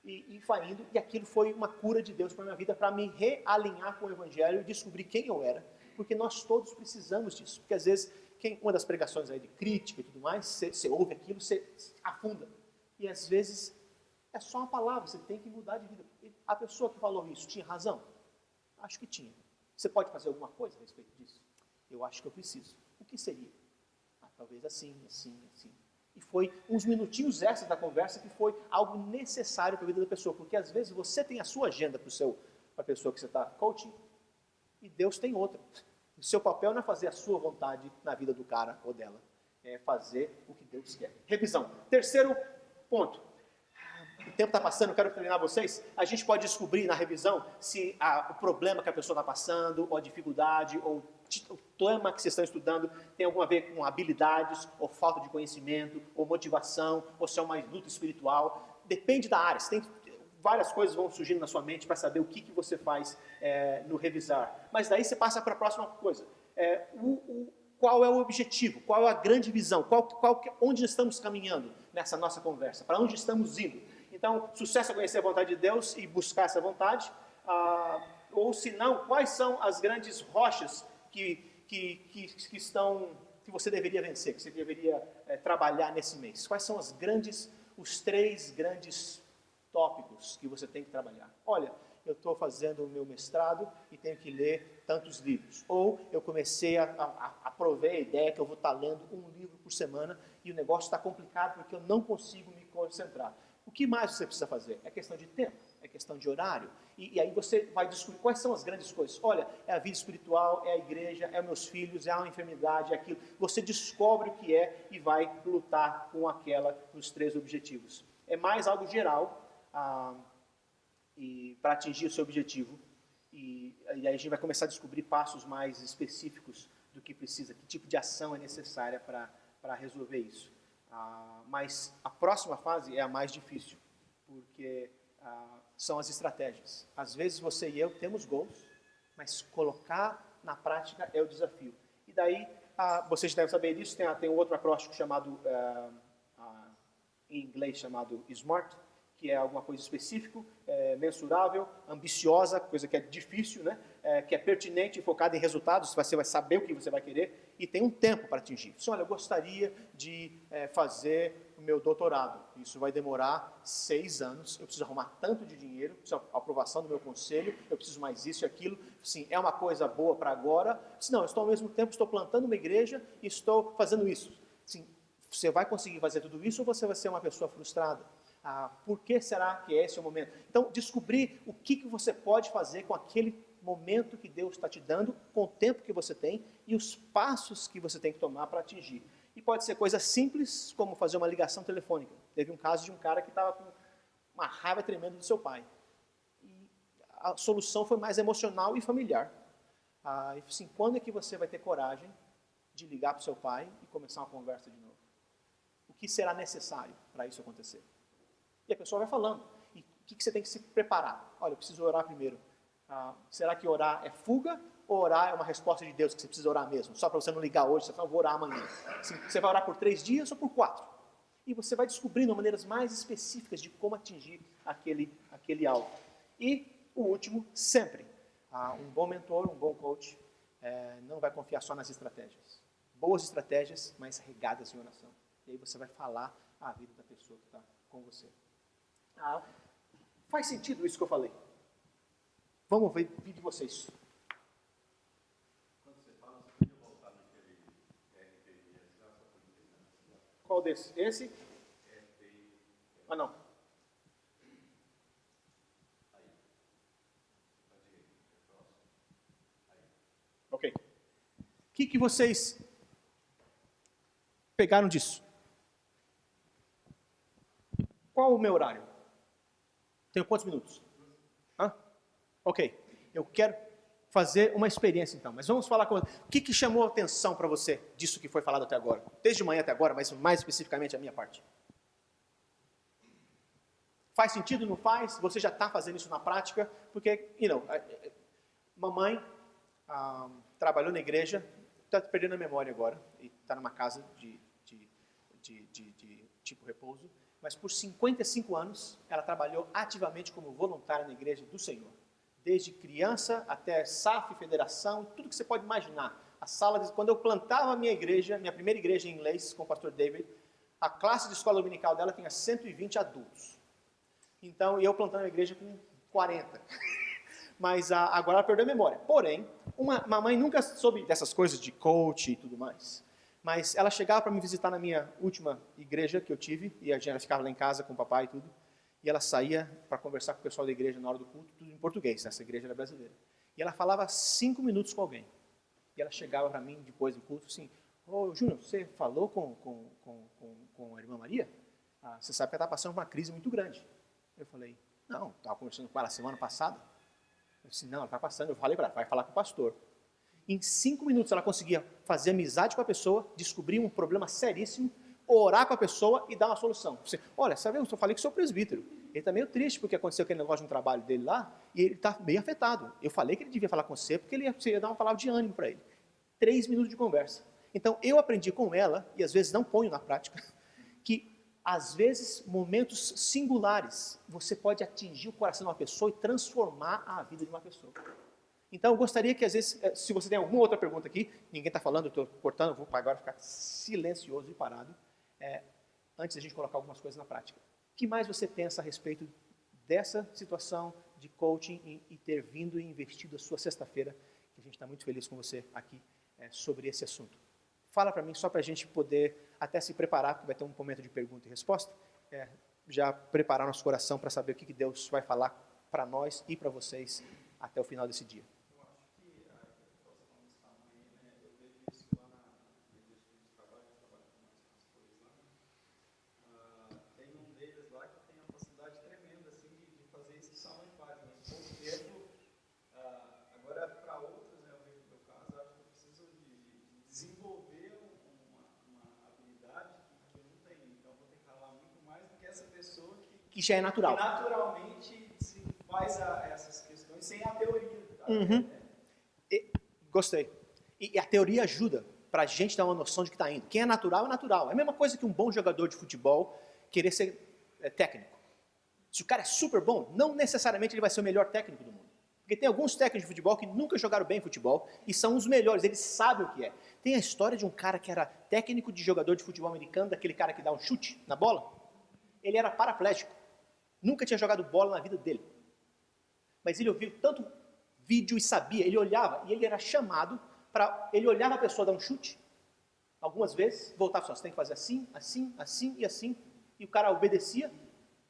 E foi indo, e aquilo foi uma cura de Deus para a minha vida, para me realinhar com o Evangelho e descobrir quem eu era, porque nós todos precisamos disso, porque às vezes, uma das pregações aí de crítica e tudo mais, você ouve aquilo, você afunda, e às vezes é só uma palavra, você tem que mudar de vida. A pessoa que falou isso tinha razão? Acho que tinha. Você pode fazer alguma coisa a respeito disso? Eu acho que eu preciso. O que seria? Talvez assim, assim, assim. E foi uns minutinhos extras da conversa que foi algo necessário para a vida da pessoa, porque às vezes você tem a sua agenda para a pessoa que você está coaching, e Deus tem outra. O seu papel não é fazer a sua vontade na vida do cara ou dela, é fazer o que Deus quer. Revisão. Terceiro ponto. O tempo está passando, eu quero treinar vocês. A gente pode descobrir na revisão se o problema que a pessoa está passando, ou a dificuldade, ou o tema que vocês estão estudando tem alguma a ver com habilidades, ou falta de conhecimento, ou motivação, ou se é uma luta espiritual. Depende da área. Várias coisas vão surgindo na sua mente para saber o que você faz no revisar. Mas daí você passa para a próxima coisa. Qual é o objetivo? Qual é a grande visão? Onde estamos caminhando nessa nossa conversa? Para onde estamos indo? Então, sucesso é conhecer a vontade de Deus e buscar essa vontade. Ou se não, quais são as grandes rochas que você deveria vencer, que você deveria trabalhar nesse mês? Quais são os 3 grandes tópicos que você tem que trabalhar? Olha, eu estou fazendo o meu mestrado e tenho que ler tantos livros. Ou eu comecei provei a ideia que eu vou estar lendo um livro por semana e o negócio está complicado porque eu não consigo me concentrar. O que mais você precisa fazer? É questão de tempo, é questão de horário. E aí você vai descobrir quais são as grandes coisas. Olha, é a vida espiritual, é a igreja, é meus filhos, é uma enfermidade, é aquilo. Você descobre o que é e vai lutar com os 3 objetivos. É mais algo geral e para atingir o seu objetivo. E aí a gente vai começar a descobrir passos mais específicos do que precisa, que tipo de ação é necessária para resolver isso. Mas a próxima fase é a mais difícil, porque são as estratégias. Às vezes você e eu temos gols, mas colocar na prática é o desafio. E daí, vocês devem saber disso, tem um outro acróstico chamado, em inglês chamado SMART, que é alguma coisa específica, mensurável, ambiciosa, coisa que é difícil, né? Que é pertinente e focada em resultados, você vai saber o que você vai querer, e tem um tempo para atingir. Então, olha, eu gostaria de fazer o meu doutorado, isso vai demorar 6 anos, eu preciso arrumar tanto de dinheiro, preciso a aprovação do meu conselho, eu preciso mais isso e aquilo, sim, é uma coisa boa para agora, se não, eu estou ao mesmo tempo, estou plantando uma igreja e estou fazendo isso. Sim, você vai conseguir fazer tudo isso ou você vai ser uma pessoa frustrada? Por que será que esse é o momento? Então, descobrir o que você pode fazer com aquele momento que Deus está te dando, com o tempo que você tem e os passos que você tem que tomar para atingir. E pode ser coisa simples, como fazer uma ligação telefônica. Teve um caso de um cara que estava com uma raiva tremenda do seu pai. E a solução foi mais emocional e familiar. E assim, quando é que você vai ter coragem de ligar para o seu pai e começar uma conversa de novo? O que será necessário para isso acontecer? E a pessoa vai falando. E o que você tem que se preparar? Olha, eu preciso orar primeiro. Será que orar é fuga ou orar é uma resposta de Deus que você precisa orar mesmo? Só para você não ligar hoje, você fala, vou orar amanhã. Assim, você vai orar por 3 dias ou por 4? E você vai descobrindo maneiras mais específicas de como atingir aquele alvo. E o último, sempre. Um bom mentor, um bom coach, não vai confiar só nas estratégias. Boas estratégias, mas regadas em oração. E aí você vai falar a vida da pessoa que está com você. Faz sentido isso que eu falei? Vamos ver de vocês. Quando você fala, você podia voltar naquele RPI, Qual desse? Esse? RPI. Não. Aí. Pra direita, próximo. Aí. Ok. O que vocês pegaram disso? Qual o meu horário? Tenho quantos minutos? Ok. Eu quero fazer uma experiência então, mas vamos falar com... O que chamou a atenção para você disso que foi falado até agora? Desde manhã até agora, mas mais especificamente a minha parte. Faz sentido, não faz? Você já está fazendo isso na prática? Porque, mamãe trabalhou na igreja, está perdendo a memória agora, e está numa casa de tipo repouso, mas por 55 anos ela trabalhou ativamente como voluntária na igreja do Senhor. Desde criança até SAF, federação, tudo que você pode imaginar. Quando eu plantava a minha igreja, minha primeira igreja em inglês, com o pastor David, a classe de escola dominical dela tinha 120 adultos. Então, eu plantando a igreja com 40. Mas agora ela perdeu a memória. Porém, mamãe nunca soube dessas coisas de coach e tudo mais. Mas ela chegava para me visitar na minha última igreja que eu tive, e ela ficava lá em casa com o papai e tudo. E ela saía para conversar com o pessoal da igreja na hora do culto, tudo em português, essa igreja era brasileira. E ela falava 5 minutos com alguém. E ela chegava para mim depois do culto assim, Júnior, você falou com a irmã Maria? Você sabe que ela está passando por uma crise muito grande. Eu falei, não, estava conversando com ela semana passada. Eu disse, não, ela está passando. Eu falei para ela, vai falar com o pastor. Em 5 minutos ela conseguia fazer amizade com a pessoa, descobrir um problema seríssimo, orar com a pessoa e dar uma solução. Você, olha, sabe, eu falei com o seu presbítero. Ele está meio triste porque aconteceu aquele negócio no trabalho dele lá e ele está meio afetado. Eu falei que ele devia falar com você porque você ia dar uma palavra de ânimo para ele. 3 minutos de conversa. Então, eu aprendi com ela, e às vezes não ponho na prática, que às vezes, momentos singulares, você pode atingir o coração de uma pessoa e transformar a vida de uma pessoa. Então, eu gostaria que, às vezes, se você tem alguma outra pergunta aqui, ninguém está falando, eu estou cortando, vou agora ficar silencioso e parado, antes da gente colocar algumas coisas na prática. O que mais você pensa a respeito dessa situação de coaching e ter vindo e investido a sua sexta-feira, que a gente está muito feliz com você aqui, sobre esse assunto? Fala para mim, só para a gente poder até se preparar, porque vai ter um momento de pergunta e resposta, já preparar nosso coração para saber o que Deus vai falar para nós e para vocês até o final desse dia. E já é natural. E naturalmente se faz essas questões sem a teoria. Tá? Uhum. Gostei. E a teoria ajuda para a gente dar uma noção de que está indo. Quem é natural é natural. É a mesma coisa que um bom jogador de futebol querer ser técnico. Se o cara é super bom, não necessariamente ele vai ser o melhor técnico do mundo. Porque tem alguns técnicos de futebol que nunca jogaram bem futebol e são os melhores, eles sabem o que é. Tem a história de um cara que era técnico de jogador de futebol americano, daquele cara que dá um chute na bola. Ele era paraplégico. Nunca tinha jogado bola na vida dele. Mas ele ouviu tanto vídeo e sabia, ele olhava e ele era chamado para... Ele olhava a pessoa dar um chute, algumas vezes, voltava só, você tem que fazer assim, assim, assim e assim. E o cara obedecia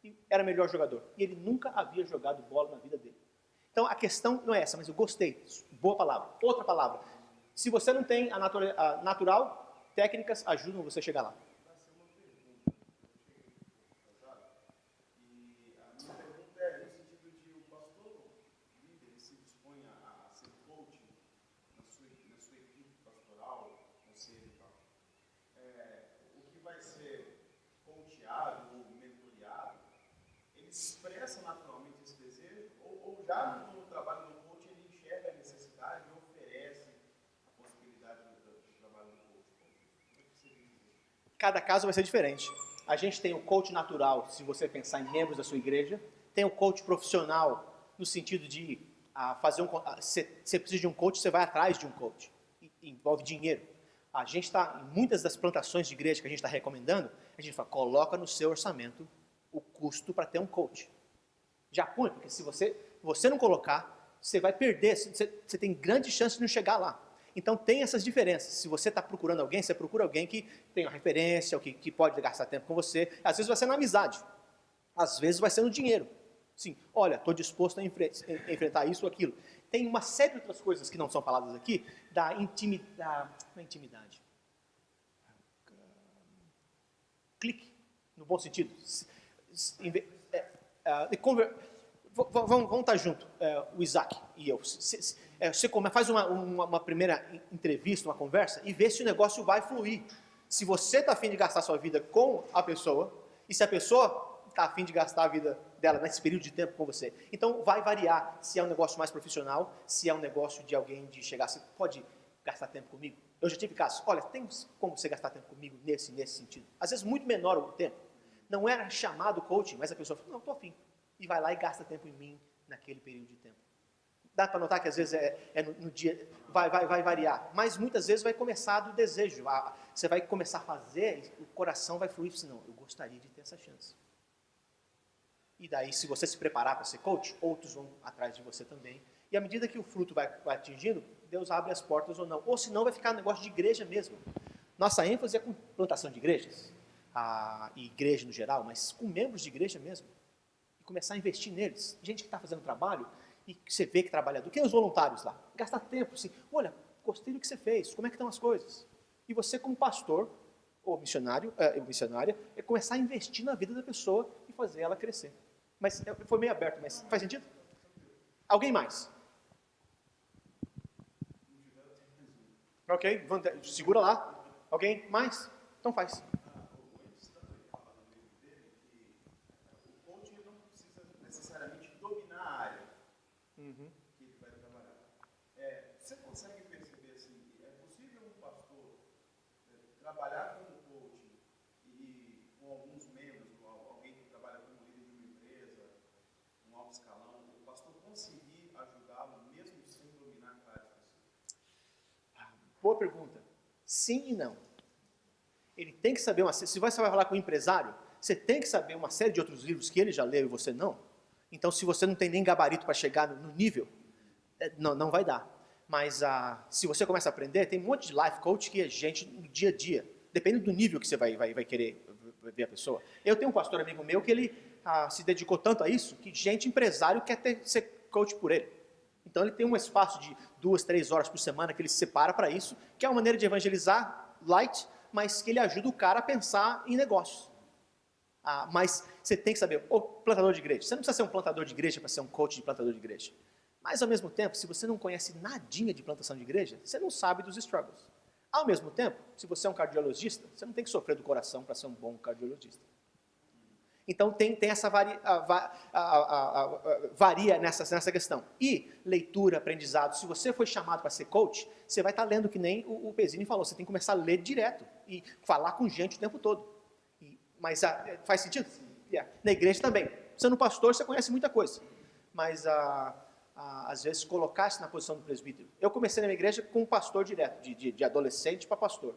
e era melhor jogador. E ele nunca havia jogado bola na vida dele. Então a questão não é essa, mas eu gostei. Boa palavra. Outra palavra. Se você não tem a natural, técnicas ajudam você a chegar lá. Expressa naturalmente esse desejo, ou já no trabalho do coach ele enxerga a necessidade e oferece a possibilidade do trabalho do coach? Cada caso vai ser diferente. A gente tem o coach natural, se você pensar em membros da sua igreja, tem o coach profissional, no sentido de fazer você precisa de um coach, você vai atrás de um coach. Envolve dinheiro. A gente está, em muitas das plantações de igreja que a gente está recomendando, a gente fala, coloca no seu orçamento o custo para ter um coach. Já põe, porque se você não colocar, você vai perder, você tem grande chance de não chegar lá. Então tem essas diferenças. Se você está procurando alguém, você procura alguém que tem uma referência, ou que pode gastar tempo com você. Às vezes vai ser na amizade, às vezes vai ser no dinheiro. Sim, olha, estou disposto a enfrentar isso ou aquilo. Tem uma série de outras coisas que não são faladas aqui, da intimidade. Clique, no bom sentido. Vamos estar junto, o Isaac e eu. Você faz uma primeira entrevista, uma conversa, e vê se o negócio vai fluir. Se você está a fim de gastar sua vida com a pessoa, e se a pessoa está a fim de gastar a vida dela nesse período de tempo com você. Então vai variar se é um negócio mais profissional, se é um negócio de alguém de chegar, você pode gastar tempo comigo? Eu já tive casos, olha, tem como você gastar tempo comigo nesse sentido? Às vezes muito menor o tempo. Não era chamado coaching, mas a pessoa fala, não, estou afim. E vai lá e gasta tempo em mim naquele período de tempo. Dá para notar que às vezes no dia, vai variar. Mas muitas vezes vai começar do desejo. Você vai começar a fazer, o coração vai fluir, senão eu gostaria de ter essa chance. E daí, se você se preparar para ser coach, outros vão atrás de você também. E à medida que o fruto vai atingindo, Deus abre as portas ou não. Ou senão vai ficar um negócio de igreja mesmo. Nossa ênfase é com plantação de igrejas. E igreja no geral, mas com membros de igreja mesmo, e começar a investir neles, gente que está fazendo trabalho, e que você vê que trabalha, quem é os voluntários lá? Gastar tempo, assim, olha, gostei do que você fez, como é que estão as coisas? E você como pastor, ou missionário, missionária, é começar a investir na vida da pessoa e fazer ela crescer. Mas foi meio aberto, mas faz sentido? Alguém mais? Ok, segura lá. Alguém mais? Então faz. Que ele vai trabalhar. Você consegue perceber assim, é possível um pastor trabalhar como coach e com alguns membros, alguém que trabalha como líder de uma empresa, um alto escalão, o pastor conseguir ajudá-lo mesmo sem dominar a área específica? Boa pergunta. Sim e não. Ele tem que saber, se você vai falar com um empresário, você tem que saber uma série de outros livros que ele já leu e você não. Então, se você não tem nem gabarito para chegar no nível, não vai dar. Mas se você começa a aprender, tem um monte de life coach que é gente no dia a dia. Depende do nível que você vai querer ver a pessoa. Eu tenho um pastor amigo meu que ele se dedicou tanto a isso, que gente empresário quer ser coach por ele. Então, ele tem um espaço de 2, 3 horas por semana que ele se separa para isso, que é uma maneira de evangelizar light, mas que ele ajuda o cara a pensar em negócios. Mas você tem que saber, o plantador de igreja, você não precisa ser um plantador de igreja para ser um coach de plantador de igreja. Mas ao mesmo tempo, se você não conhece nadinha de plantação de igreja, você não sabe dos struggles. Ao mesmo tempo, se você é um cardiologista, você não tem que sofrer do coração para ser um bom cardiologista. Então tem essa varia nessa questão. E leitura, aprendizado. Se você foi chamado para ser coach, você vai estar lendo que nem o Pezzini falou. Você tem que começar a ler direto e falar com gente o tempo todo. Mas faz sentido? Yeah. Na igreja também. Sendo pastor, você conhece muita coisa. Mas às vezes colocar-se na posição do presbítero. Eu comecei na minha igreja com um pastor direto, de adolescente para pastor.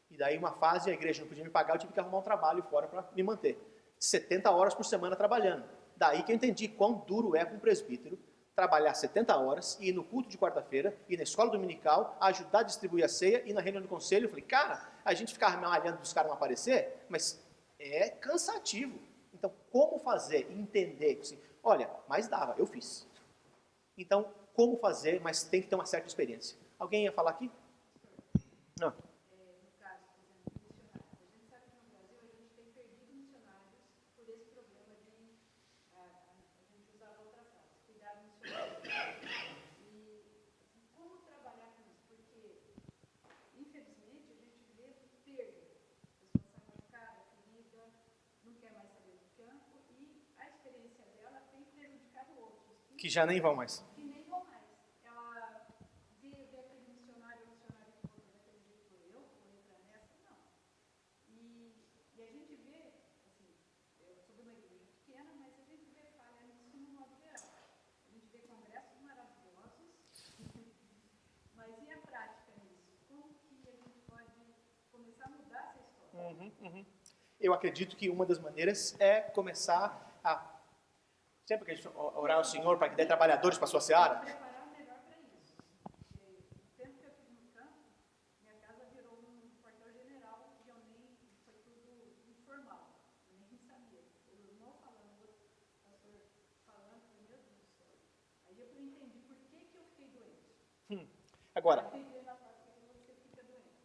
E daí uma fase a igreja não podia me pagar, eu tive que arrumar um trabalho fora para me manter. 70 horas por semana trabalhando. Daí que eu entendi quão duro é para um presbítero trabalhar 70 horas, ir no culto de quarta-feira, ir na escola dominical, ajudar a distribuir a ceia, ir na reunião do conselho. Eu falei, cara, a gente ficava malhando dos caras não aparecer, mas é cansativo. Então, como fazer e entender? Assim, olha, mas dava, eu fiz. Então, como fazer, mas tem que ter uma certa experiência. Alguém ia falar aqui? Não. Que já nem vão mais. Que nem vão mais. Ela vê aquele missionário que falou daquele jeito, eu vou entrar nessa, não. E a gente vê, assim, eu sou de uma igreja pequena, mas a gente vê falha nisso no modo geral. A gente vê congressos maravilhosos, mas e a prática nisso? Como que a gente pode começar a mudar essa história? Eu acredito que uma das maneiras é começar a sempre que a gente orar ao Senhor para que dê trabalhadores para a sua seara. Preparar melhor para isso. Porque o tempo que eu estive no campo, minha casa virou um quartel-general e eu nem, foi tudo informal. Eu nem sabia. O irmão falando, o pastor falando, meu Deus do céu. Aí eu entendi por que eu fiquei doente. Agora. Eu entendi na parte que você fica doente.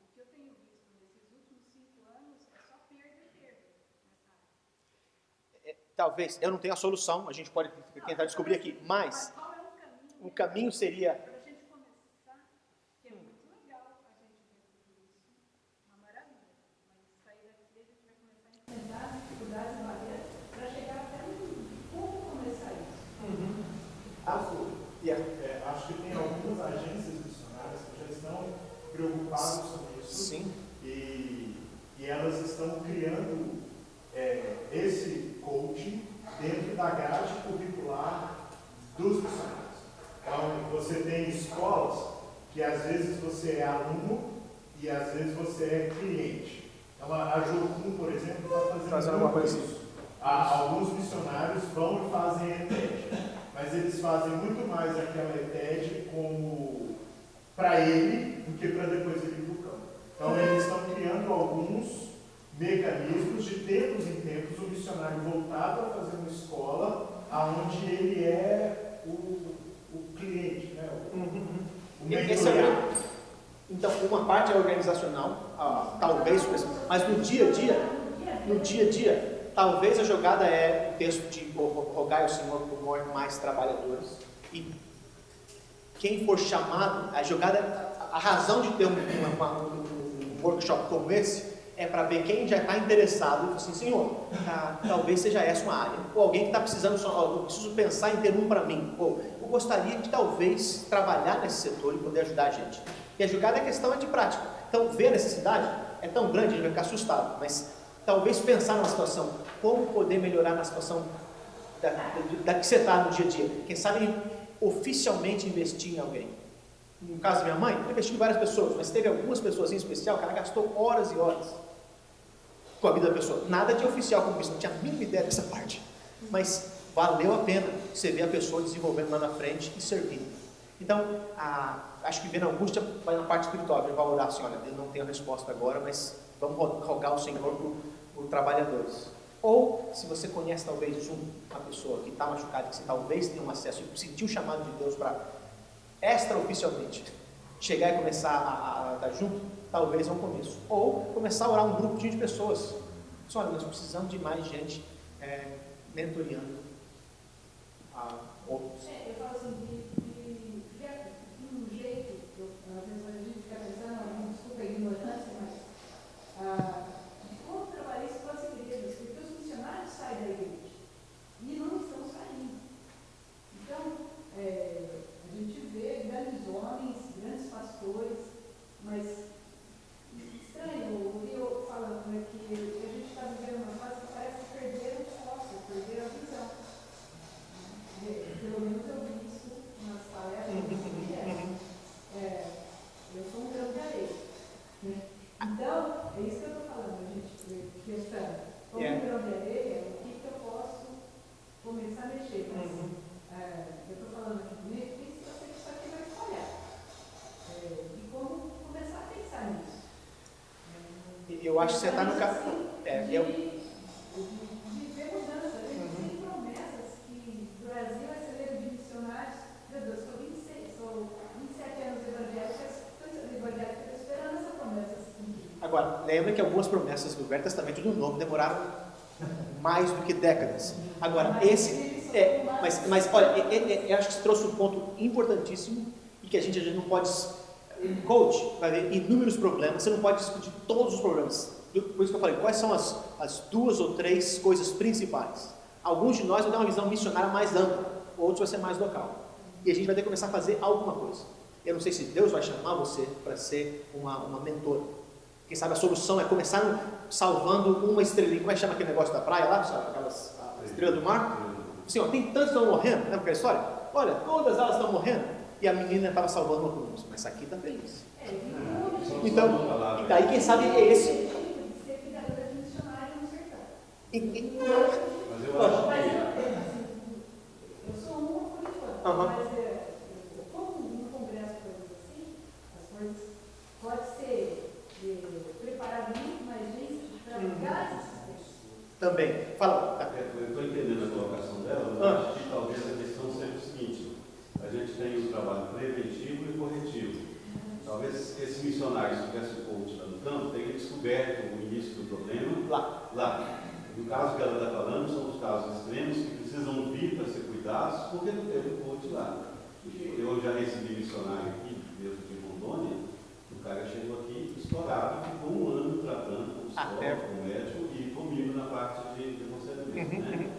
O que eu tenho visto nesses últimos 5 anos é só perda e perda nessa área. Talvez, eu não tenho a solução, a gente pode tentar descobrir aqui, mas o caminho seria... Para a gente começar, que é muito legal a gente ver tudo isso, uma maravilha, mas sair daqui a gente vai começar a enfrentar as dificuldades e barreiras para chegar até como começar isso. Acho que tem algumas agências missionárias que já estão preocupadas com isso. Sim. E elas estão criando esse coaching dentro da grade curricular dos missionários. Então, você tem escolas que às vezes você é aluno e às vezes você é cliente. Então, a Jocum, por exemplo, está fazendo alguma coisa isso. assim. Alguns missionários vão e fazem ETED, mas eles fazem muito mais aquela ETED como para ele do que para depois ele ir para o campo. Então, eles estão criando alguns mecanismos de tempos em tempos o missionário voltado a fazer uma escola onde ele é o cliente, né? o mentorado. Então, uma parte é organizacional, talvez, mas no dia a dia, talvez a jogada é o texto de rogai ao Senhor por mais trabalhadores. E quem for chamado, a jogada, a razão de ter um workshop como esse é para ver quem já está interessado, assim, Senhor, talvez seja essa uma área. Ou alguém que está precisando, eu preciso pensar em ter um para mim. Ou eu gostaria de talvez trabalhar nesse setor e poder ajudar a gente. E a jogada, a questão é de prática. Então, ver a necessidade é tão grande, a gente vai ficar assustado. Mas talvez pensar numa situação, como poder melhorar na situação da que você está no dia a dia. Quem sabe oficialmente investir em alguém. No caso da minha mãe, eu investi em várias pessoas, mas teve algumas pessoas em especial que ela gastou horas e horas com a vida da pessoa. Nada de oficial como isso, não tinha a mínima ideia dessa parte. Mas valeu a pena você ver a pessoa desenvolvendo lá na frente e servindo. Então, acho que vendo a angústia vai na parte espiritual. Ele vai orar assim, olha, eu não tenho a resposta agora, mas vamos rogar ao Senhor por trabalhadores. Ou, se você conhece talvez uma pessoa que está machucada, que você talvez tenha um acesso e sentiu o chamado de Deus para extraoficialmente chegar e começar a estar junto, talvez é um começo. Ou começar a orar um grupo de pessoas. Só, olha, nós precisamos de mais gente mentoreando outros. Eu falo assim, de um jeito, às vezes a gente fica pensando, desculpa a ignorância, mas de como trabalhar isso pode ser Eu acho que você está no caminho. Eu... De ver mudança. A gente tem promessas que o Brasil é celeiro de missionários. Meu Deus, sou 27 anos evangélicas, estou esperando essa promessa. Agora, lembra que algumas promessas do Velho Testamento e do Novo demoraram mais do que décadas. Agora, mas olha, eu acho que você trouxe um ponto importantíssimo e que a gente não pode. Um coach vai ver inúmeros problemas, você não pode discutir todos os problemas. Por isso que eu falei, quais são as 2 ou 3 coisas principais? Alguns de nós vão ter uma visão missionária mais ampla, outros vai ser mais local. E a gente vai ter que começar a fazer alguma coisa. Eu não sei se Deus vai chamar você para ser uma mentora. Quem sabe a solução é começar salvando uma estrelinha. Como é que chama aquele negócio da praia lá? Sabe? A estrela do mar? Assim, ó, tem tantos que estão morrendo, lembra aquela história? Olha, todas elas estão morrendo. E a menina estava salvando alguns, mas essa aqui está feliz. Então, e daí quem sabe é esse. Ser cuidadora de missionário no sertão. Mas eu acho que... Eu sou uma por enquanto, mas como no congresso, coisas assim, as coisas pode ser preparado muito mais gente para ligar essas pessoas. Também. Fala. Eu estou entendendo a colocação dela, mas acho que talvez a questão seja o seguinte: a gente tem o trabalho preventivo e corretivo. Talvez esse missionário, se tivesse o coach lá no campo, tenha descoberto o início do problema lá. No caso que ela está falando, são os casos extremos que precisam vir para ser cuidados porque não teve o coach lá. Eu já recebi missionário aqui, mesmo de Rondônia, o cara chegou aqui estourado, ficou um ano tratando com o psicólogo, com o médico e comigo na parte de aconselhamento. Né?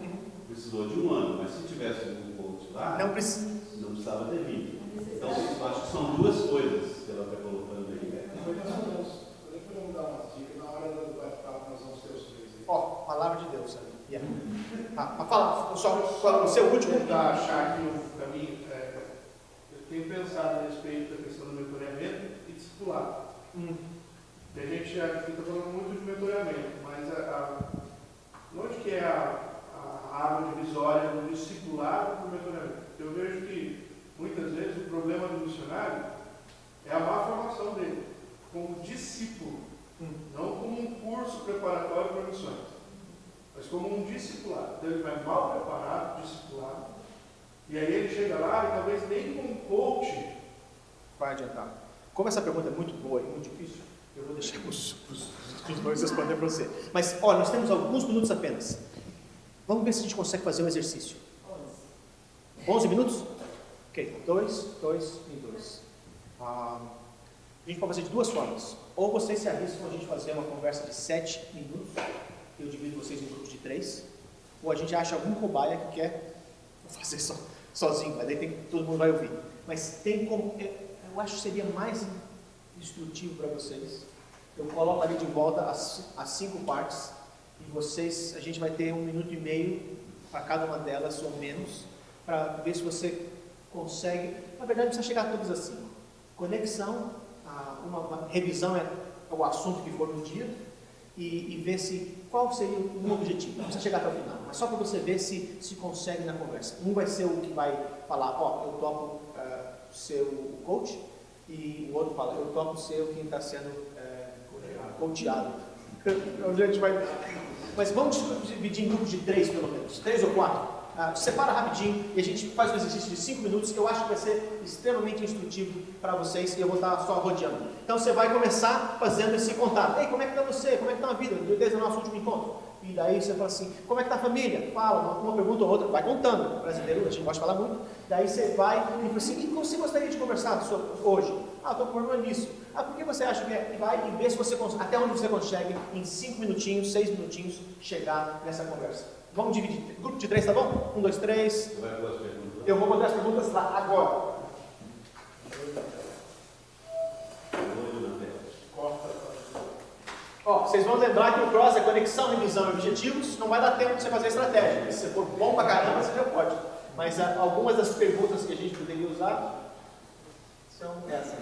Precisou de um ano, mas se tivesse um coach lá, não precisava ter vindo. Então, eu acho que são 2 coisas que ela está colocando aí. Podemos dar umas dicas na hora do bate-papo, nós vamos ter os 3 aí. Palavra de Deus, sabe? Mas fala, só o seu último. Tentar achar aqui um caminho. Eu tenho pensado a respeito da questão do mentoramento e discipulado. A gente já fica falando muito de mentoramento, mas onde que é a árvore divisória do discipulado para o mentoramento? Eu vejo que muitas vezes o problema do missionário é a má formação dele, como discípulo, não como um curso preparatório para missões, mas como um discipulado. Então ele vai mal preparado, discipulado, e aí ele chega lá e talvez nem com um coach vai adiantar. Como essa pergunta é muito boa e muito difícil, eu vou deixar os dois responder para você. Mas, olha, nós temos alguns minutos apenas. Vamos ver se a gente consegue fazer um exercício. 11 minutos? Ok, 2 e 2. A gente pode fazer de 2 formas. Ou vocês se arriscam a gente fazer uma conversa de 7 minutos, eu divido vocês em grupos de 3, ou a gente acha algum cobaia que quer fazer sozinho, mas daí todo mundo vai ouvir. Mas tem como, eu acho que seria mais instrutivo para vocês. Eu coloco ali de volta as 5 partes, e vocês, a gente vai ter 1 minuto e meio para cada uma delas, ou menos, para ver se você consegue. Na verdade, não precisa chegar a todas assim. Conexão, uma revisão é o assunto que for no dia, e ver qual seria o objetivo. Não precisa chegar até o final, mas só para você ver se consegue na conversa. Um vai ser o que vai falar, eu topo ser o coach, e o outro fala, eu topo ser quem está sendo coachado. A gente vai... Mas vamos dividir em grupos de 3 pelo menos, 3 ou 4. Separa rapidinho e a gente faz um exercício de 5 minutos. Eu acho que vai ser extremamente instrutivo para vocês e eu vou estar só rodeando. Então você vai começar fazendo esse contato. Ei, como é que está você? Como é que está a vida? Desde o nosso último encontro. E daí você fala assim, como é que está a família? Fala uma pergunta ou outra, vai contando. O brasileiro, a gente gosta de falar muito. Daí você vai e fala assim, e como você gostaria de conversar hoje? Estou com problema nisso. Por que você acha que é? Vai e vê se você consegue, até onde você consegue, em 5 minutinhos, 6 minutinhos, chegar nessa conversa. Vamos dividir. Grupo de 3, tá bom? 1, 2, 3. Eu vou botar as perguntas lá agora. Vocês vão lembrar que o cross é conexão, revisão e objetivos. Não vai dar tempo de você fazer estratégia. Se você for bom pra caramba, você já pode. Mas algumas das perguntas que a gente poderia usar são essas.